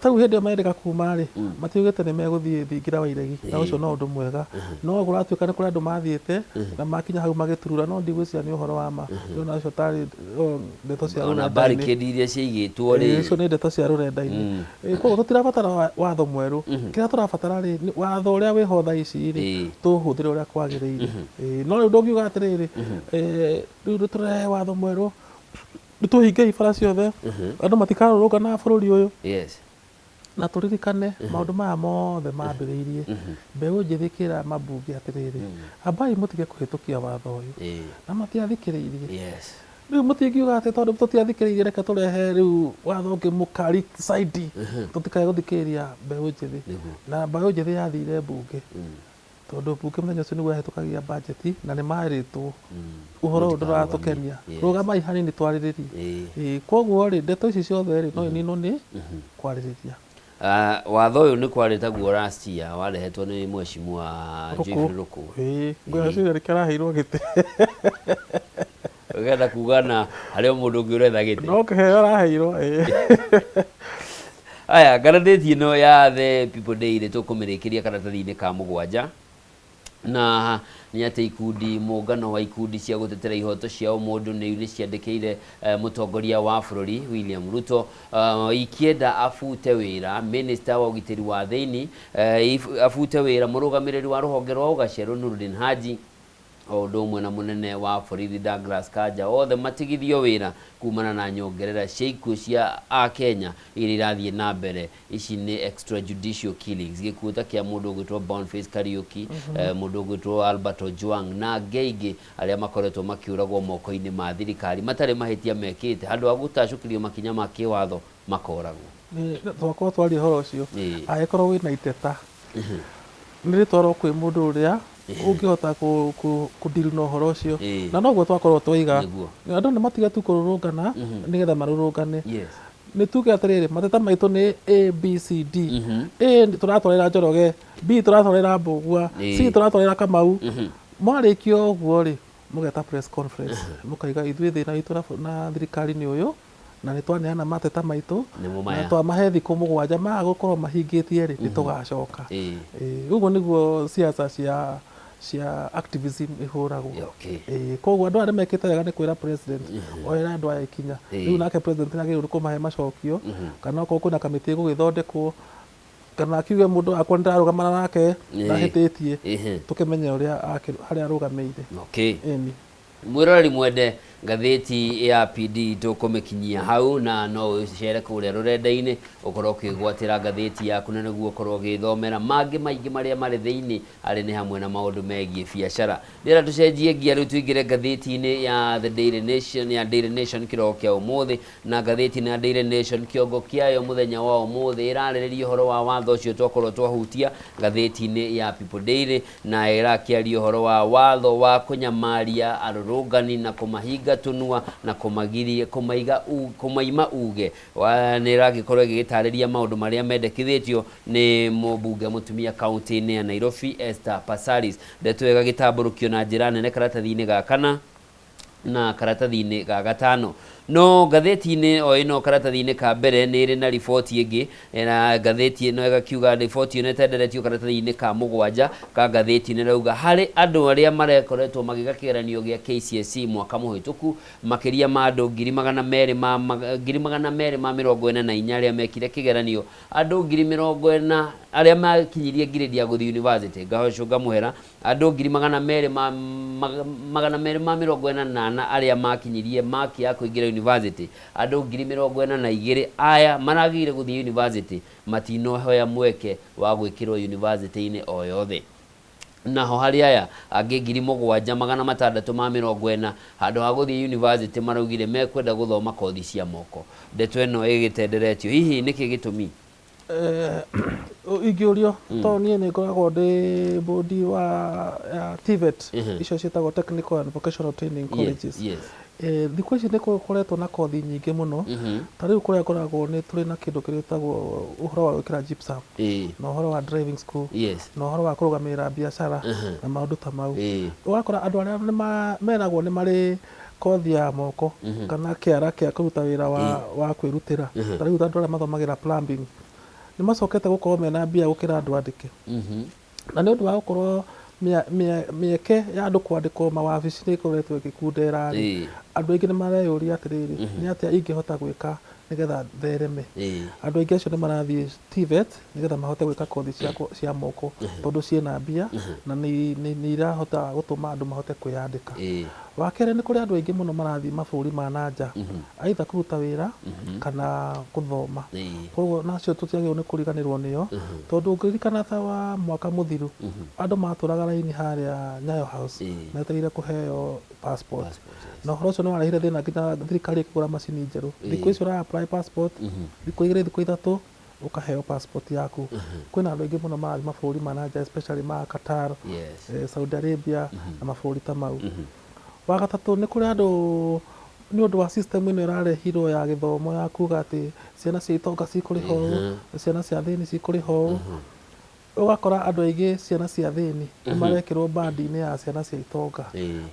tau hindi ĩyo marendeka kuma rĩ matiugĩte nĩ megũthiĩ Thingira wa Iregi na ũcio no ũndũ mwega no gũratuĩka nĩ kũrĩ andũ mathiĩte na makinya hau magĩturura no ndigwĩciria nĩ ũhoro wa ma na ũcio tarĩ ndeto cia rũrenda-inĩ ona barricade iria ciigĩtwo rĩ icio nĩ ndeto cia rũrenda-inĩ koguo tũtirabatara watho mwerũ kĩrĩa tũrabatara rĩ watho ũrĩa wĩho thaa ici rĩ tũhũthĩre ũrĩa kwagĩrĩire no rĩu ndũngiuga atĩrĩrĩ rĩu tũrehe watho mwerũ nĩtũhinge ibara ciothe andũ matikarũrũngana bũrũri ũyũ na turirikane maundu maya mothe mambĩrĩirie mbeũ njĩthĩ kĩra mambunge atĩrĩrĩ ambai mũtige kũhĩtũkia watho ũyũ na matiathikĩrĩirie rĩu mũtingiuga atĩ tondũ tũtiathikĩrĩirie reke tũrehe rĩu watho ũngĩ mũkari saidi tũtikae gũthikĩrĩria mbeũ njĩthĩ na mbeũ njĩthĩ yathire mbunge tondu mbunge mũthenya ũcio nĩguo yahĩtũkagia bajeti na nĩ marĩtwo ũhoro ũyũ ndũratũkenia rũgamai hanini twarĩrĩrie koguo rĩ ndeto ici ciothe rĩ no ininwo nĩ kwarĩrĩria. Watho ũyũ nĩ kwarĩtaguo last year warehetwo nĩ mheshimiwa Geoffrey Ruku ngwĩciria nĩkĩo araheirwo gĩtĩ ũgenda kuga na harĩa mũndũ ũngĩ ũretha gĩtĩ no kĩheo araheirwo aya ngarathĩti ĩno ya The People Daily tũkũmĩrĩkĩria karatathi-inĩ ka mũgwanja na nĩ atĩ ikundi mũngano wa ikundi cia gũtetera ihoto cia mũndũ nĩ ciandĩkĩire mũtongoria wa bũrũri William Ruto ikienda afute wĩra minister wa ũgitĩri wa thĩinĩ afute wĩra mũrũgamĩrĩri wa rũhonge rwa ũgacerũ Nurdin Haji o ũndũ ũmwe na mũnene wa borithi Douglas Kanja othe matigithio wĩra kumana na nyongerera cia ikuũ cia Akenya iria irathiĩ na mbere. Ici nĩ extrajudicial killings gĩkuũ ta kĩa mũndũ ũgwĩtwo Boniface Kariuki mũndũ ũgwĩtwo Albert Ojwang na angĩ aingĩ arĩa makoretwo makiũragwo moko-inĩ ma thirikari matarĩ mahĩtia mekĩte handũ ha gũtacũkĩrio makinya ma kĩwatho makoragwo. Twakorwo twaria ũhoro ũcio angĩkorwo wĩna iteta nĩ rĩtwarwo kwĩ mũndũ ũrĩa ũngĩhota kũndiru na ũhoro ũcio na noguo twakorwo twoiga andũ nĩ matiga tu kũrũrũngana nĩgetha marũrũngane nĩ tuge atĩrĩrĩ mateta maitũ nĩ ABCD A tũratwarĩra Njoroge B tũratwarĩra Mbũgua C tũratwarĩra Kamau mwarĩkio ũguo rĩ mũgeta press conference mũkaiga ithuĩ thĩna witũ na thirikari nĩ ũyũ na nĩ twaneana mateta maitũ na twamahe thikũ mũgwanja maga gũkorwo mahingĩtie rĩ nĩ tũgacoka ũguo nĩguo siasa cia cia activism ihuragwo koguo andå arä mekite wega nä kwä ra president oera andå aya ikinya rä u nake president nä agä rä kå mahe macokio kana okorwo kwä na kamä gå gä thondekwo kana akiuge må ndå akwa nä ndarå gamana nake ndahä tä tie tå kä menye harä a arå gamä ire mwiroreri mwende ngathĩti ya PD tũkũmĩkinyia hau na no ũcere kũrĩa rũrenda-inĩ ũkorwo ũkĩgwatĩra ngathĩti yaku na nĩguo ũkorwo ũgĩthomera mangĩ maingĩ marĩa marĩ thĩinĩ arĩ nĩ hamwe na maũndũ megiĩ biacara. Rĩera tũcenjie ngia rĩu tũingĩre ngathĩti-inĩ ya The Daily Nation ya Daily Nation kĩroko kĩa ũmũthĩ na ngathĩti ya Daily Nation kĩongo kĩayo mũthenya wa ũmũthĩ ĩrarĩrĩria ũhoro wa watho ũcio twakorwo twahutia ngathĩti-inĩ ya People Daily na ĩrakĩaria ũhoro wa watho wa kũnyamaria arũrũngani na kũmahinga tunua na kumaima uge nä ragĩkorwo ĩgĩgĩtarĩria maũndũ marĩa mendekithĩtio nĩ mũmbunge mũtumia kaunti-inĩ ya Nairobi Esther Passaris. Ndeto ĩgagĩtambũrũkio na njĩra nene karatathi-inĩ ga kana na karatathi-inĩ ga gatano. No ngathĩti-inĩ o ĩno karatathi-inĩ ka mbere nĩ ĩrĩ na riboti ĩngĩ na ngathĩti ĩno ĩgakiuga riboti ĩno ĩtenderetio karatathi-inĩ ka mũgwanja ka ngathĩti-inĩ rauga harĩ andũ arĩa marekoretwo magĩka kĩgeranio gĩa KCSE mwaka mũhĩtũku makĩria ma andũ 244 arĩa mekire kĩgeranio, andũ 40,000 arĩa makinyirie ngirĩndi ya gũthiĩ university ngahocũnga mũhera, andũ 248 arĩa makinyirie maki ya kũingĩra university, andũ 42,000 aya maragĩire gũthiĩ university matinohoya mweke wa gwĩkĩrwo university-inĩ o yothe. Naho harĩ aya angĩ 7,640 handũ ha gũthiĩ university maraugire mekwenda gũthoma kothi cia moko. Ndeto ĩno ĩgĩtenderetio, hihi nĩkĩ gĩtũmi? Ingĩũrio to niĩ nĩ ngoragwo ndĩ bodi wa TVET icio ciĩtagwo Technical and Vocational Training Colleges. Thikũ ici nĩ gũkoretwo na kothi nyingĩ mũno, ta rĩu kũrĩa ngoragwo nĩ tũrĩ na kĩndũ kĩrĩa gĩtagwo ũhoro wa gwĩkĩra gypsum na ũhoro wa driving school na ũhoro wa kũrũgamĩrĩra biacara na maũndũ ta mau. Ũgakora andũ arĩa meragwo nĩ marĩ kothi ya moko kana kĩara kĩa kũruta wĩra wa kwĩrutĩra, ta rĩu andũ arĩa mathomagĩra plumbing nĩ macokete gũkorwo mena mbia gũkĩra andũ andĩke, na nĩ ũndũ wa gũkorwo mĩeke ya andũ kwandĩkwo mawabici nĩ ĩkoretwo ĩgĩkundera andũ aingĩ nĩ mareyũria atĩrĩrĩ nĩ atĩa ingĩhota gwĩka nĩgetha thereme. Andũ aingĩ acio nĩ marathiĩ TVET nĩgetha mahote gwĩka kothi cia moko tondũ ciĩna mbia na nĩ irahota gũtũma andũ mahote kwĩyandĩka. Wa kerĩ nĩ kũrĩ andũ aingĩ mũno marathiĩ mabũrũri ma nanja aitha kũruta wĩra kana gũthoma, koguo nacio tũtiagĩrĩirwo nĩ kũriganĩrwo nĩyo tondũ ũngĩririkana ta wa mwaka mũthiru andũ matũraga raini harĩa Nyayo House metereire kũheo passport, na ũhoro ũcio nĩ warehire thĩna nginya thirikari ĩkĩgũra macini njerũ. Thikũ icio ũra apply passport thikũ 2 thikũ 3 ũkaheo passport yaku. Kwĩna andũ aingĩ mũno marathiĩ mabũrũri ma nanja especially ma Qatar, Saudi Arabia na mabũrũri ta mau. Wa gatatũ nĩ kũrĩ andũ nĩ ũndũ wa system ĩno ĩrarehirwo ya gĩthomo ya kuga atĩ ciana cia itonga cikũrĩhwo ciana cia thĩni cikũrĩhwo, ũgakora andũ aingĩ ciana cia thĩni nĩ marekĩrwo bandi-inĩ ya ciana cia itonga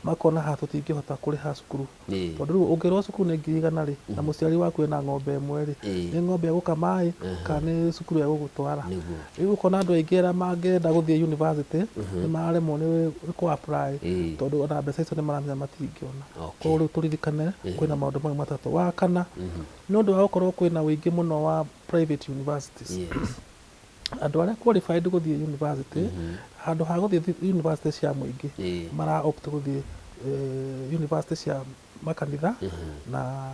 makona ha tũtingĩhota kũrĩha cukuru tondũ rĩu ũngĩrwo cukuru nĩ 100,000 na mũciari waku ena ng'ombe ĩmwe nĩ ng'ombe egũkama kana nĩ cukuru egũgũtwara. Rĩu ũkona andũ aingĩ arĩa mangĩenda gũthiĩ university nĩ maremwo nĩ kũ apply tondũ ona mbeca icio nĩ maramenya matingĩona. Koguo rĩu tũririkane kwĩna maũndũ mau matatũ. Wa kana nĩ ũndũ wa gũkorwo kwĩna ũingĩ mũno wa private universities, andũ arĩa qualified gũthiĩ university handũ ha gũthiĩ university cia mũingĩ mara opt gũthiĩ university cia makanitha na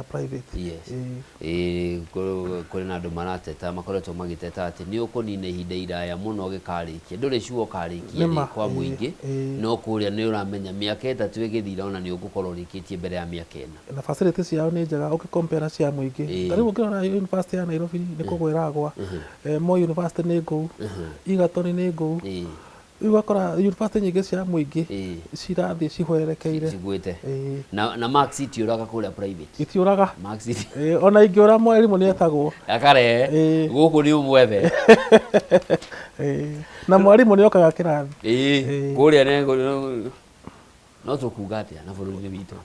private. Kũrĩ na andũ marateta makoretwo magĩteta atĩ nĩ ũkũnina ihinda iraya mũno gĩkarĩkia, ndũrĩ ciugo karĩkia kwa mũingĩ no kũrĩa nĩ ũramenya mĩaka 3 ĩgĩthira ona nĩ ũgũkorwo ũrĩkĩtie mbere ya mĩaka 4 na facilities ciao nĩ njega ũkĩcompare cia mũingĩ. Ta rĩu ũngĩrora university ya Nairobi nĩ kũgũo ĩragwa, Moi university nĩ ngũu, Egerton nĩ ngũu, ugakora university nyingĩ cia mũingĩ cirathiĩ cihwerekeire na marks itiũraga kũrĩa private itiũraga marks ona ingĩũra mwarimũ nĩ etagwo akarehe gũkũ nĩ ũmwethe na mwarimũ nĩ okaga kĩrathi kũrĩa no tukuga atia na bũrũri-inĩ witũ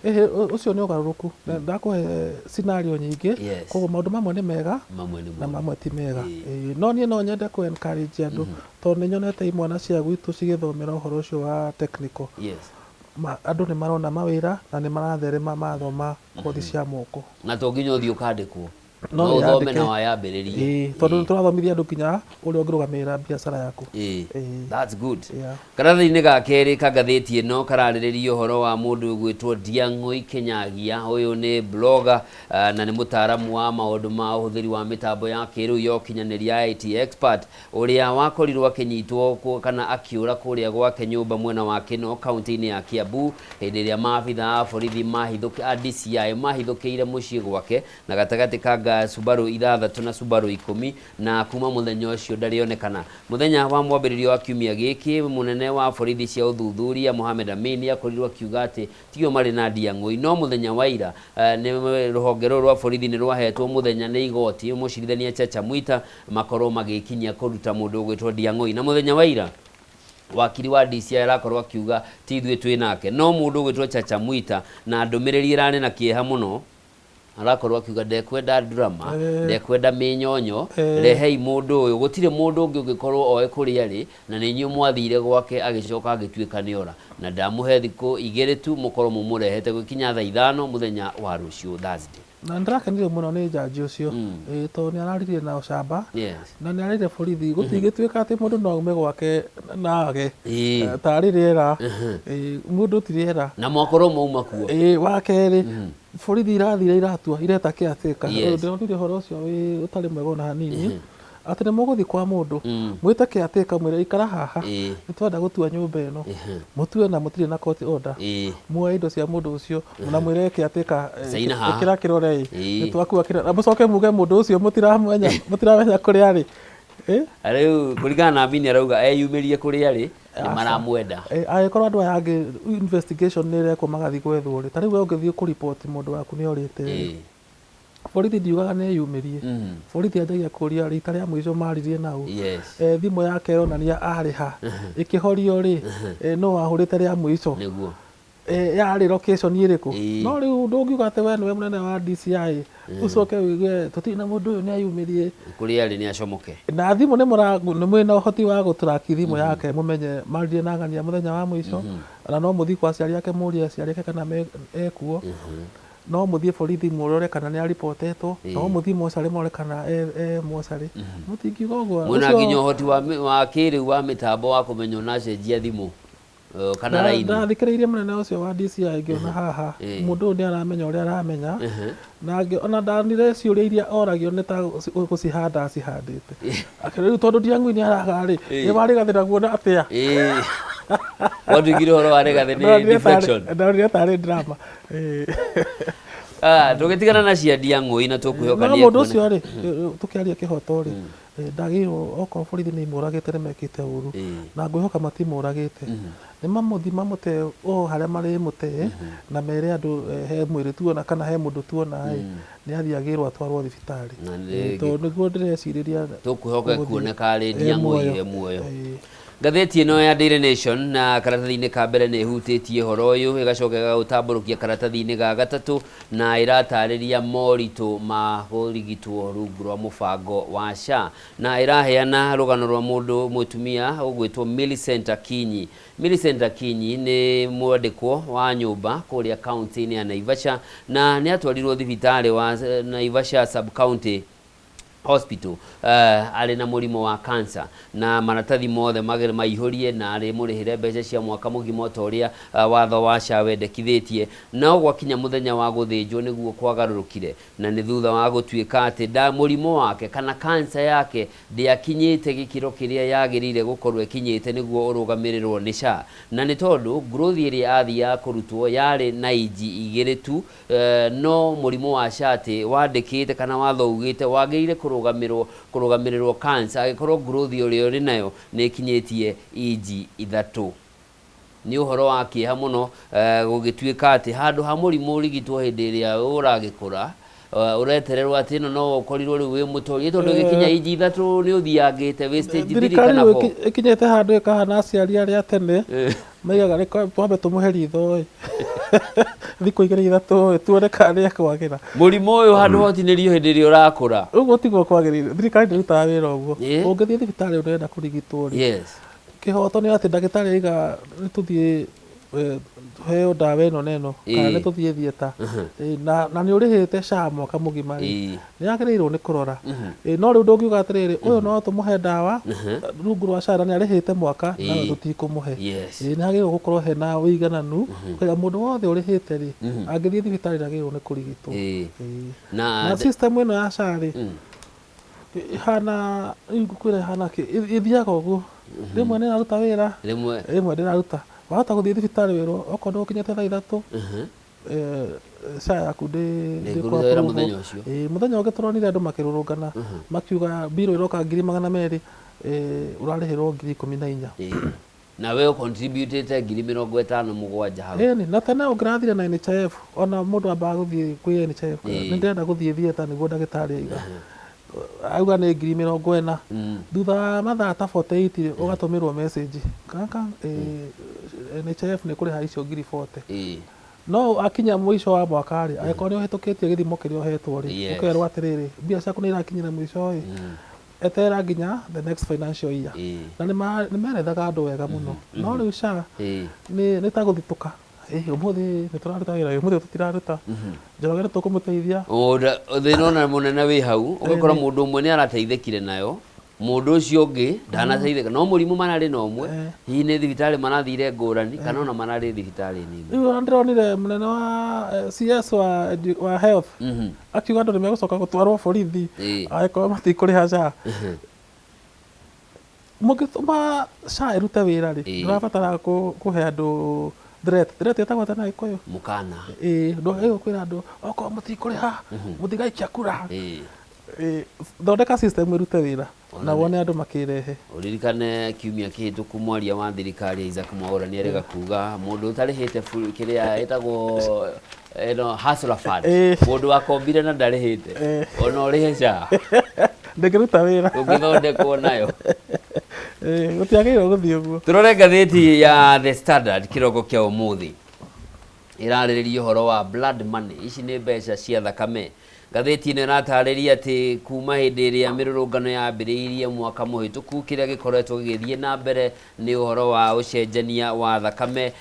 ũcio nĩ ũgarũrũku ndakũhe scenario nyingĩ koguo maũndũ mamwe nĩ mega na mamwe ti mega no niĩ no nyende ku encourage andũ tondũ nĩ nyonete imwana cia gwitũ cigĩthomera ũhoro ũcio wa technical andũ nĩ marona mawĩra na nĩ maratherema mathoma kothi cia moko na to nginya ũthiĩ ũkandĩkwo no thome na wayambĩrĩrie tondũ tũrathomithia andũ kinya ũrĩa ũngĩrũgamĩrĩra biacara yaku that's good karatathi-inĩ ga kerĩ ka ngathĩti ĩno kararĩrĩria ũhoro wa mũndũ ũgwĩtwo Ndiang'ui Kinyagia ũyũ nĩ blogger na nĩ mũtaaramu wa maũndũ ma ũhũthĩri wa mĩtambo ya kĩrĩu ya ũkinyanĩria IT expert ũrĩa wakorirwo akĩnyitwo kana akĩũra kũrĩa gwake nyũmba mwena wa Kino kaunti-inĩ ya Kiambu hĩndĩ ĩrĩa maabitha a borithi DCI mahithũkĩire mũciĩ gwake na gatagatĩ ka Subaru 6 na Subaru 10 na kuma mũthenya ũcio ndarĩonekana. Mũthenya wa mwambĩrĩrio wa kiumia gĩkĩ mũnene wa borithi cia ũthuthuria Mohamed Amin akorirwo akiuga atĩ tigio marĩ na Ndiang'ui no mũthenya wa ira nĩ rũhonge rwa borithi nĩ rwahetwo mũthenya nĩ igoti mũcirithania Chacha Mwita makorwo magĩkinyia kũruta mũndũ ũgwĩtwo Ndiang'ui na mũthenya wa ira wakiri wa DCI arakorwo akiuga ti ithuĩ twĩ nake no mũndũ ũgwĩtwo Chacha Mwita na ndũmĩrĩri ĩrarĩ na kĩeha mũno arakorwo akiuga ndekwenda drama ndekwenda mĩnyonyo rehei mũndũ ũyũ gũtirĩ mũndũ ũngĩ ũngĩkorwo oe kũrĩa arĩ na nĩ inyuĩ mwathire gwake agĩcoka agĩtuĩka nĩora na ndamũhe thikũ igĩrĩ tu mũkorwo mũmũrehete gũkinya thaa 5 mũthenya wa rũciũ Thursday na ndirakenire mũno nĩ jaji ũcio tondũ nĩ araririe na ũcamba na nĩ ararire borithi gũtigĩtuĩka atĩ mũndũ no aume gwake na age tarĩ rĩera mũndũ ti rĩera na mwakorwo mauma kuo wa kerĩ borithi irathire iratua ireta kĩatĩka ndĩronire ũhoro ũcio ũtarĩ mwega ona hanini atĩ nĩ mũgũthiĩ kwa mũndũ mwĩte kĩatĩka mwĩre ikara haha nĩ twenda gũtua nyũmba ĩno mũtue na mũtirĩ na court order muoe indo cia mũndũ ũcio na mwĩre kĩatĩka ĩkĩra kĩrore nĩ twakua kĩrore na mũcoke muge mũndũ ũcio mũtiramenya kũrĩa arĩ rĩu kũringana na Amin arauga eyumĩrie kũrĩa arĩ nĩ maramwenda agĩkorwo andũ aya angĩ investigation nĩ ĩrekwo magathiĩ gwethwo rĩ ta rĩu ũngĩthiĩ kũripoti mũndũ waku nĩ orĩte borithi ndiugaga nĩ yumĩrie borithi anjagia kũria rita rĩa mũico maririe nau thimũ yake yonania arĩha ĩkĩhorio rĩ no wahũrĩte rĩa mũico yarĩ location ĩrĩkũ no rĩu ndũngiuga atĩ we nĩwe mũnene wa DCI ucoke wigue tutina mũndũ ũyũ nĩ ayumĩrie kũrĩa arĩ nĩ acomoke na thimũ nĩ mwĩna ũhoti wa gũturaki thimũ yake mũmenye maririe na ng'ania mũthenya wa mũico na no mũthiĩ kwa aciari ake mũrie aciari ake kana ekuo no mũthiĩ borithi mũrore kana nĩ aripotetwo no mũthiĩ mocarĩ more kana mocarĩ mũtingiuga ũguo mwĩna nginya ũhoti wa kĩrĩu wa mĩtambo wa kũmenya na cenjia thimũ kana raini ndathikĩrĩirie mũnene ũcio wa DCI ngĩona haha mũndũ ũyũ nĩ aramenya ũrĩa aramenya na ona ndanire ciũria iria oragio nĩ ta gũcihanda acihandĩte rĩu tondũ Ndiang'ui nĩ araga-rĩ nĩ warĩgathĩra guona atĩa wandugire ũhoro warĩgathĩ nĩ deflection ndonire tarĩ drama tũgĩtigana na cia Ndiang'ui na tũkwĩhoka nĩ mũndũ ũcio rĩ tũkĩaria kĩhoto rĩ ndagĩrĩirwo okorwo borithi nĩ imũragĩte nĩ mekĩte ũru na ngwĩhoka matimũragĩte nĩ mamũte o harĩa marĩ mũtee na mere andũ he mwĩrĩ tuona kana he mũndũ tuona nĩ athiĩ agĩrwo atwarwo thibitarĩ tondũ nĩguo ndĩrecirĩria tũkwĩhoka kuoneka arĩ Ndiang'ui muoyo ngathĩti ĩno ya Daily Nation na karatathi-inĩ ka mbere nĩ ĩhutĩtie ũhoro ũyũ ĩgacoka ĩgaũtambũrũkia karatathi-inĩ ga gatatũ na ĩratarĩria moritũ ma kũrigitwo rungu rwa mũbango wa SHA na ĩraheana rũgano rwa mũndũ mũtumia ũgwĩtwo Millicent Akinyi. Millicent Akinyi nĩ mwandĩkwo wa nyũmba kũrĩa kaunti-inĩ ya Naivasha na nĩ atwarirwo thibitarĩ wa Naivasha sub county hospital arĩ na mũrimũ wa cancer na maratathi mothe maihũrie na arĩ mũrĩhĩre mbeca cia mwaka mũgima o ta ũrĩa watho wa SHA wendekithĩtie no gwakinya mũthenya wa gũthĩnjwo nĩguo kwagarũrũkire na nĩ thutha wa gũtuĩka atĩ mũrimũ wake kana cancer yake ndĩakinyĩte gĩkĩro kĩrĩa yagĩrĩire gũkorwo ĩkinyĩte nĩguo ũrũgamĩrĩrwo nĩ SHA na nĩ tondũ growth ĩrĩa athiaga kũrutwo yarĩ na inji igĩrĩ tu no mũrimũ wa SHA atĩ wandĩkĩte kana watho ugĩte wagĩrĩire kũrũgamĩrĩrwo cancer agĩkorwo growth ũrĩa ũrĩ nayo nĩ ikinyĩtie inji 3 nĩ ũhoro wa kĩeha mũno gũgĩtuĩka atĩ handũ ha mũrimũ ũrigitwo hĩndĩ ĩrĩa ũragĩkũra uretererwo ati no ukorirwo riu wi mutori tondu gikinya iji ithatu ni uthiangite wi stage 3 kana 4 ikinyete handu ikahana aciari aria tene maigaga reka twambe tumuhe ritho thiku igiri ithatu tuone kana ni akwagira murimo uyu handu hotinirio hindi ri urakura uguo tiguo kwagirire thirikari ndirutaga wira uguo ungithie thibitari urenda kurigitwo ri kihoto ni ati ndagitari aiga nituthie heo ndawa ino neno kana nituthie thieta na ni urihite SHA mwaka mugima ni yagiriirwo ni kurora no riu ndungiuga atiriri uyu no tumuhe ndawa rungu rwa SHA ni arihite mwaka na tutikumuhe ni yagiriirwo gukorwo hena uigananu kwa mundu wothe urihite ri angithie thibitari yagiriirwo ni kurigitwo na system ino ya SHA ri hana ngukwira hana ki ithiaga uguo rimwe ni naruta wira rimwe ndiraruta wahota guthie thibitari wirwo okorwo ukinyete thaa ithatu SHA yaku ndikuruthira muthenya ucio muthenya ungi turonire andu makirurungana makiuga biro iroka 200,000 urarihirwo 14,000 na we contributete 57,000 hau na tene ungirathire na NHIF ona mundu ambaga guthie kwi NHIF ni ndirenda guthie thieta niguo ndagitari aiga auga ni 40,000 thutha mathaa ta 48 ugatumirwo message kaka NHIF ni kuriha icio 40,000 no akinya mwisho wa mwaka ri agiko ni uhitukitie githimo kiria uhetwo ri ukerwo atiriri mbia ciaku ni irakinyira mwisho ri etera nginya the next financial year na ni merethaga andu wega muno no riu SHA ni ta guthituka umuthi ni turaruta wira umuthi tutiraruta njorogere tukumuteithia thina na munene wi hau ugakora mundu umwe ni arateithikire nayo mundu ucio ungi ndanateithika no murimu manari no umwe hihi ni thibitari manathire ngurani kana ona manari thibitari nini riu ndironire munene wa CS wa health akiuga andu nimegucoka gutwarwo borithi agiko matikuriha SHA mugituma SHA irute wira ri ndurabatara kuhe andu threat etagwo tena ikoyo mukana ndo ego kwira andu okorwo mutikuriha mutigaikia kura thondeka system irute wira na wone andu makirehe uririkane kiumia kihituku mwaria wa thirikari Isaac Mwaura ni erega kuga mundu utarihite kiria etagwo hustler fund mundu akombire na ndarihite ona urihe SHA ndekiruta wira ungithondekwo nayo gutiagirwo guthii uguo turore ngatheti ya The Standard kiroko kia umuthi iraririria uhoro wa blood money ici ni mbeca cia thakame ngatheti ino iratariria ati kuma hindi iria mirurungano yambiriirie mwaka muhituku kiria gikoretwo gigithie na mbere ni uhoro wa ucenjania wa thakame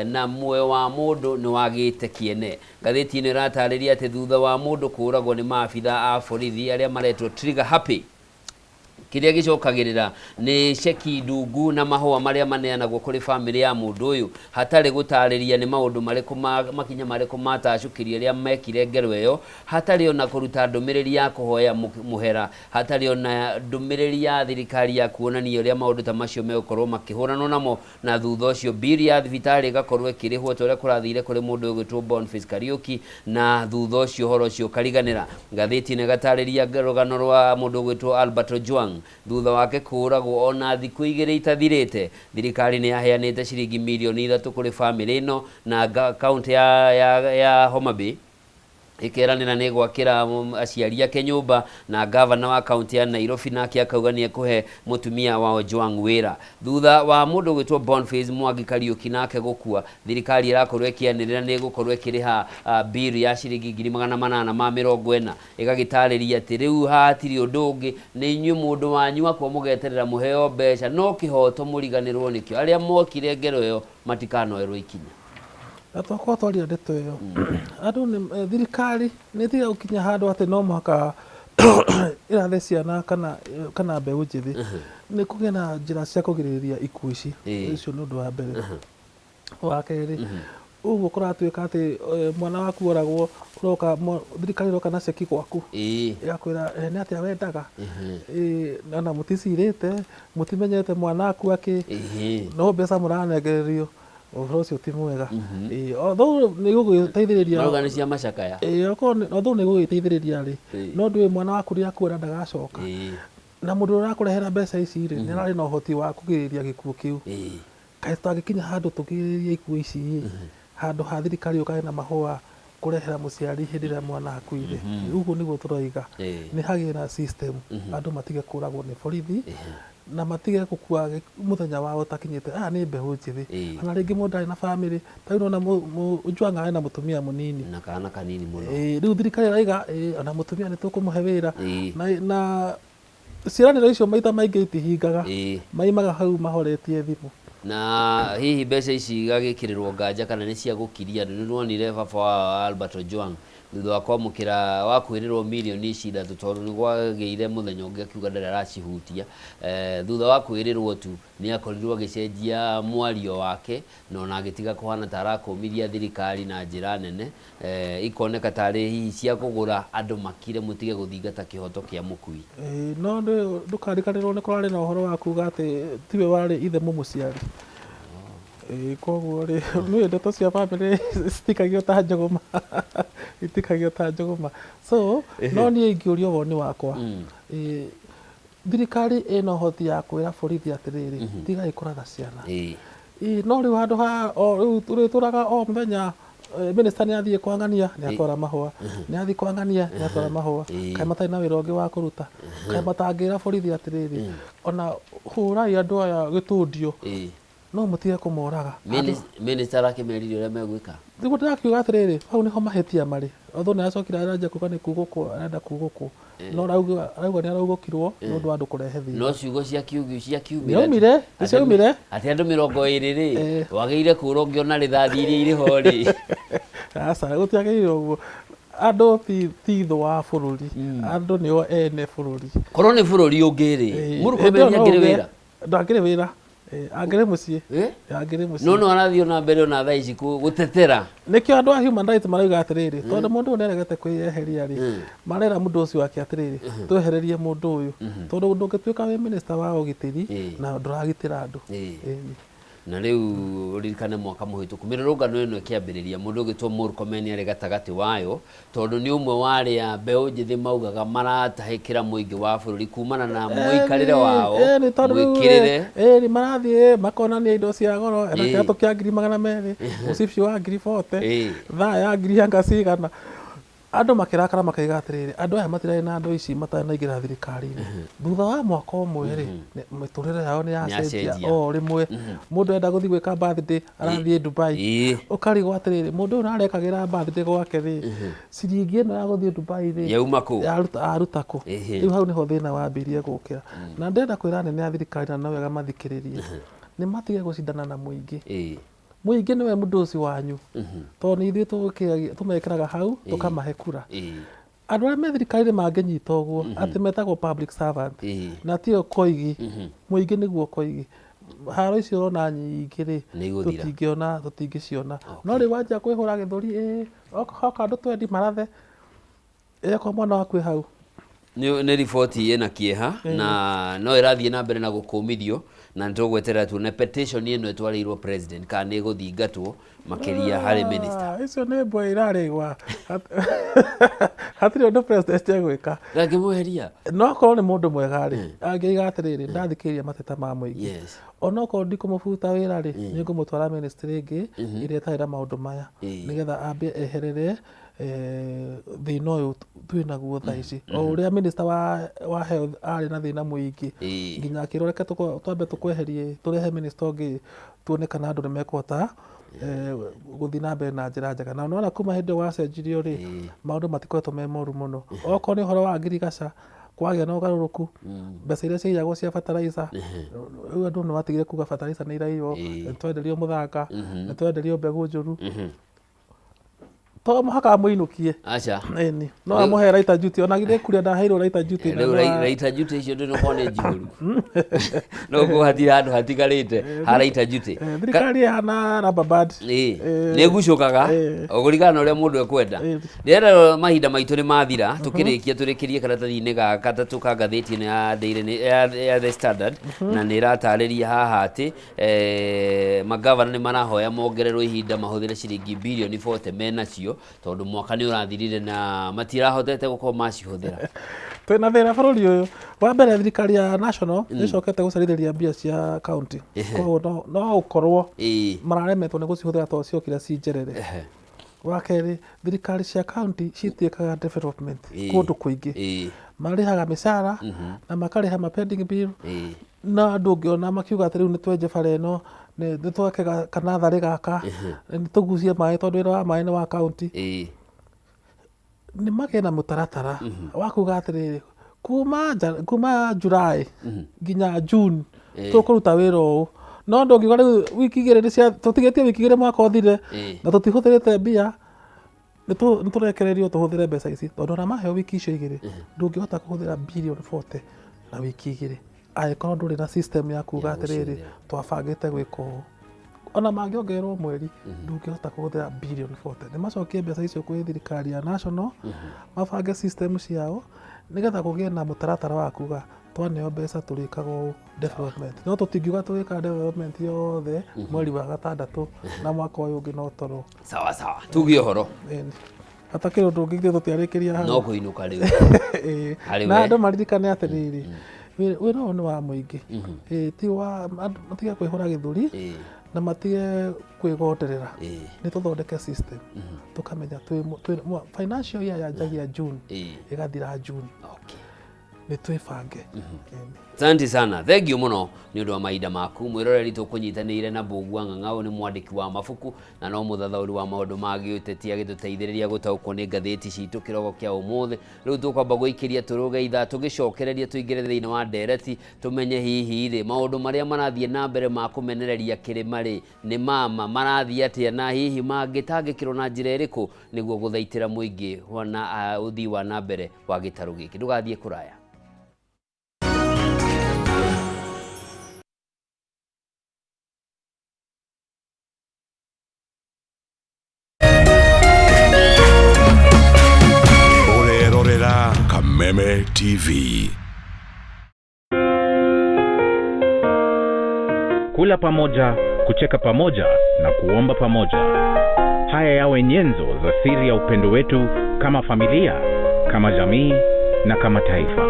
na muoyo wa mundu ni wagite kiene ngatheti ino iratariria ati thutha wa mundu kuragwo ni maabitha a borithi aria maretwo trigger happy kiria gicokagirira ni ceki ndungu na mahua maria maneanagwo kuri family ya mundu uyu hatari gutariria ni maundu mariku makinya mariku matacukirie ria mekire ngero iyo hatari ona kuruta ndumiriri ya kuhoya muhera hatari ona ndumiriri ya thirikari ya kuonania ria maundu ta macio megukorwo makihurana namo na thutha ucio biri ya thibitari gakorwo ikirihwo tore kurathire kuri mundu uyu gwitwo Boniface Kariuki na thutha ucio horo ucio kariganira ngatheti ne gatariria rugano rwa mundu gwitwo Albert Ojwang thutha wake kuragwo ona thiku igiri itathirite thirikari ni yaheanite ciringi milioni 3 kuri family ino na account ya Homa Bay ikiranira ni gwakira aciari ake nyumba na governor wa county ya Nairobi nake akauga ni ekuhe mutumia wa Ojwang wira thutha wa mundu gwitwo Boniface Mwangi Kariuki nake gukua thirikari irakorwo ikianirira ni gukorwo ikiriha bill ya ciringi 840 igagitariria ati riu hatiri undu ungi ni inyu mundu wanyu akwa mugeterera muheo mbeca no kihoto muriganirwo nikio aria mokire ngero yo matikanoerwo ikinya atwakwa twaria ndeto iyo andu ni thirikari ni tiga ukinya handu ati no mwaka irathe ciana kana mbeu njithi ni kugia na njira cia kugiriria ikuũ ici icio ni undu wa mbere wa keri uguo kuratuika ati mwana waku oragwo uroka thirikari iroka na ceki gwaku igakwira ni atia wendaga na muticirite mutimenyete mwana waku aki no mbeca muranengererio uhoro ucio ti mwega although ni gugiteithiriria marugani cia macakaya although ni gugiteithiriria ri no ndui mwana waku ria kuona ndagacoka na mundu urakurehera mbeca ici ri ni arari na uhoti wa kugiriria gikuũ kiu kaĩ twagikinya handu tugiririe ikuũ ici handu ha thirikari ukae na mahua kurehera muciari hindi ria mwana akuire uguo niguo turoiga ni hagie na system andu matige kuragwo ni borithi na matige gukua muthenya wao utakinyite ni mbehu njithi kana ringi mundu ari na family taino na ujwanga na mutumia munini na kana kanini muno riu thirikari raiga ona mutumia ni tukumuhe wira na ciraniro icio maita maingi itihingaga maimaga hau mahoretie thimu na hihi mbeca ici igagikirirwo nganja kana ni cia gukiria andu ni wonire baba wa Albert Ojwang thutha wa kwamukira wa kwirirwo milioni ici ithatu tondu ni gwageire muthenya ungi akiuga ndari aracihutia thutha wa kwirirwo tu ni akorirwo agicenjia mwario wake na ona agitiga kuhana ta arakumiria thirikari na njira nene ikoneka tari hihi cia kugura andu makire mutige guthingata kihoto kia mukui no ndukarikanirwo ni kurari na uhoro wa kuga ati tiwe wari ithe mumuciari koguo ri ni ndeto cia family citikagio ta njogoma itikagio ta njogoma so no ni ingiurio woni wakwa thirikari ina hoti ya kwira borithi atiriri tiga ikuraga ciana no riu handu ha riu turaga o muthenya minister ni athie kwangania ni atwara mahua ni athie kwangania ni atwara mahua kai matai na wira ungi wa kuruta kai matangira borithi atiriri ona hurai andu aya gitundio no mutige kumoraga minister akimeririo ria megwika thigo ndakiuga atiriri hau niho mahetia mari otho ni acokira aranja kuga ni kuguko arenda kuguko no rauga ni araugukirwo no ndu andu kurehe thina no ciugo cia yaumire ciaumire ati andu 20 ri wageire kuro ngiona rithathi iria iri ho ri asa gutiageire uguo andu ti tho wa bururi andu nio ene bururi korwo ni bururi ungiri murukomeria ngire wira ndangire wira angire mucie angire mucie no arathio na mbere ona thaa ici gutetera nikio andu a human rights marauga atiriri tondu mundu neregete kwiyeheria ri marera mundu ucio wake atiriri twehererie mundu uyu tondu ndungituika wi minister wa ugitiri na nduragitira andu na riu ririkane mwaka muhituku mirurungano ino ikiambiriria mundu ugitwo Murkomen ari gatagati wayo tondu ni umwe wari ya mbeu njithi maugaga maratahikira muingi wa bururi kumana na muikarire wao mwikirire ni marathie makonania indo cia goro na kiatu kia 200 ucipci wa 40 thaa ya ngiri anga cigana andu makirakara makaiga atiriri andu aya matirari na andu ici matanaingira thirikari-ini thutha wa mwaka umwe ri miturire yao ni yacenjia o rimwe mundu enda guthi gwika birthday arathie Dubai ukarigwo atiriri mundu uyu arekagira birthday gwake ri ciringi ino ya guthie Dubai ri yauma ku aruta ku riu hau niho thina wambirie gukira na ndenda kwira nene ya thirikari na nawega mathikiririe ni matige gucindana na muingi muingi niwe mundu ucio wanyu tondu ithuĩ tumekĩraga hau tukamahe kura andu aria me thirikari manginyita uguo ati metagwo public servant na tio koigi muingi niguo koigi haro icio rona nyingĩ ri tutingĩciona no rĩu wanja kwĩhũra gĩthũri hoka andu twendi marathe kwa mwana waku hau ni riboti ina kieha na no irathie na mbere na gukumithio na ntugweterera tu na petition ino etwarirwo president kana ni guthingatwo makiria hari minister icio ni mbwe irarigwa hatiri undu president egwika ngakimuheria no korwo ni mundu mwega ri angiiga atiriri ndathikiria mateta ma muingi onokorwo ndikumubuta wira ri ningumutwara ministry ingi iria itari na maundu maya nigetha ambie eherere thina uyu twinaguo thaa ici o uria minister wa health ari na thina muingi nginya akiroreke twambe tukweherie turehe minister ungi tuone kana andu nimekuhota guthi na mbere na njira njega na nona kuma hindi wacenjirio ri maundu matikoretwo me moru muno okorwo ni uhoro wa ngirigaca kwagia na ugaruruku mbeca iria ciaiyagwo cia fertilizer riu andu nimatigire kuga fertilizer ni iraiywo nitwenderio muthanga nitwenderio mbegu njuru to muhaka muinukie acha eni no amuhe raita duty ona githe kuria ndaheirwo raita duty na raita duty icio ndio kone njiguru no go hatira andu hatigarite ha raita duty thirikari hana rubber band ni gucokaga ogurigana uria mundu ekwenda ndera mahinda maitu ni mathira tukirikia turikirie karatathi-ini ga katatu ka ngathiti-ini ya The Standard na ni ratariria haha ati magavana ni marahoya mongererwo ihinda mahuthire ciringi bilioni 40 menacio tondu mwaka ni urathirire na matirahotete gukorwo macihuthira twina thina bururi uyu wa mbere thirikari ya national nicokete gucarithiria mbia cia county koguo no ukorwo mararemetwo ni gucihuthira to ciokira ci njerere wa keri thirikari cia county citiekaga development kundu kuingi marihaga mishara na makariha ma pending bill na andu ngiona makiuga atiriu ni twenje bara ino ni twake kana thari gaka ni tugucie mai tondu wira wa mai ni wa county ni magena mutaratara wa kuga atiriri kuma July nginya June tukuruta wira uyu no ndungiuga riu wiki igiri ni cia tutigetie wiki igiri mwaka uthire na tutihuthirite mbia ni turekererio tuhuthire mbeca ici tondu na maheo wiki icio igiri ndungihota kuhuthira billion 40 na wiki igiri aikorwo nduri na system ya kuga atiriri twabangite gwika uũ ona mangiongerwo mweri ndungihota kuhuthira billion 40 ni macokie mbeca icio kwi thirikari ya national mabange system ciao nigetha kugie na mutaratara wa kuga twaneo mbeca turikaga ũũ development no tutingiuga turika development yothe mweri wa gatandatu na mwaka ũyũ ũngĩ no toro sawa sawa tugie horo atakiro ndungithie tutiarikiria no kuinuka riu na andu maririkane atiriri wira ũyũ nĩ wa mũingĩ ti wa matige kwĩhũra gĩthũri na matige kwĩgonderera nĩ tũthondeke system tukamenya financial year yanjagia June ĩgathira June ni twibange Asante sana thank you muno ni undu wa maida maku mwiroreri tukunyitanire na Mbugua Ng'ang'ao ni mwandiki wa mabuku na no muthathauri wa maundu magi uteti agituteithiriria gutaukwo ni ngatheti citu kirogo kia umuthi riu tukwamba guikiria turuge itha tugicokereria tuingire thiini wa ndereti tumenye hihi ri maundu maria marathie na mbere ma kumenereria kirima ri ni mama marathie atia na hihi mangitangikirwo na njira iriku niguo guthaitira muingi wana uthii wa na mbere wa gitaru giki ndugathie kuraya. Meme TV. Kula pamoja, kucheka pamoja na kuomba pamoja. Haya yawe nyenzo za siri ya upendo wetu kama familia, kama jamii na kama taifa.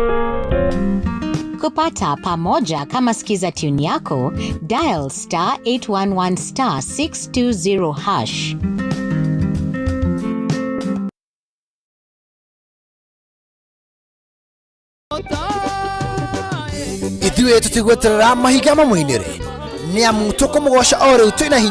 Kupata pamoja kama skiza tune yako, dial *811 *620#. Ithuĩ tũtigweterera mahiga mamũinĩre nĩ amu tũkũmũgoca o rĩu twĩna hinya.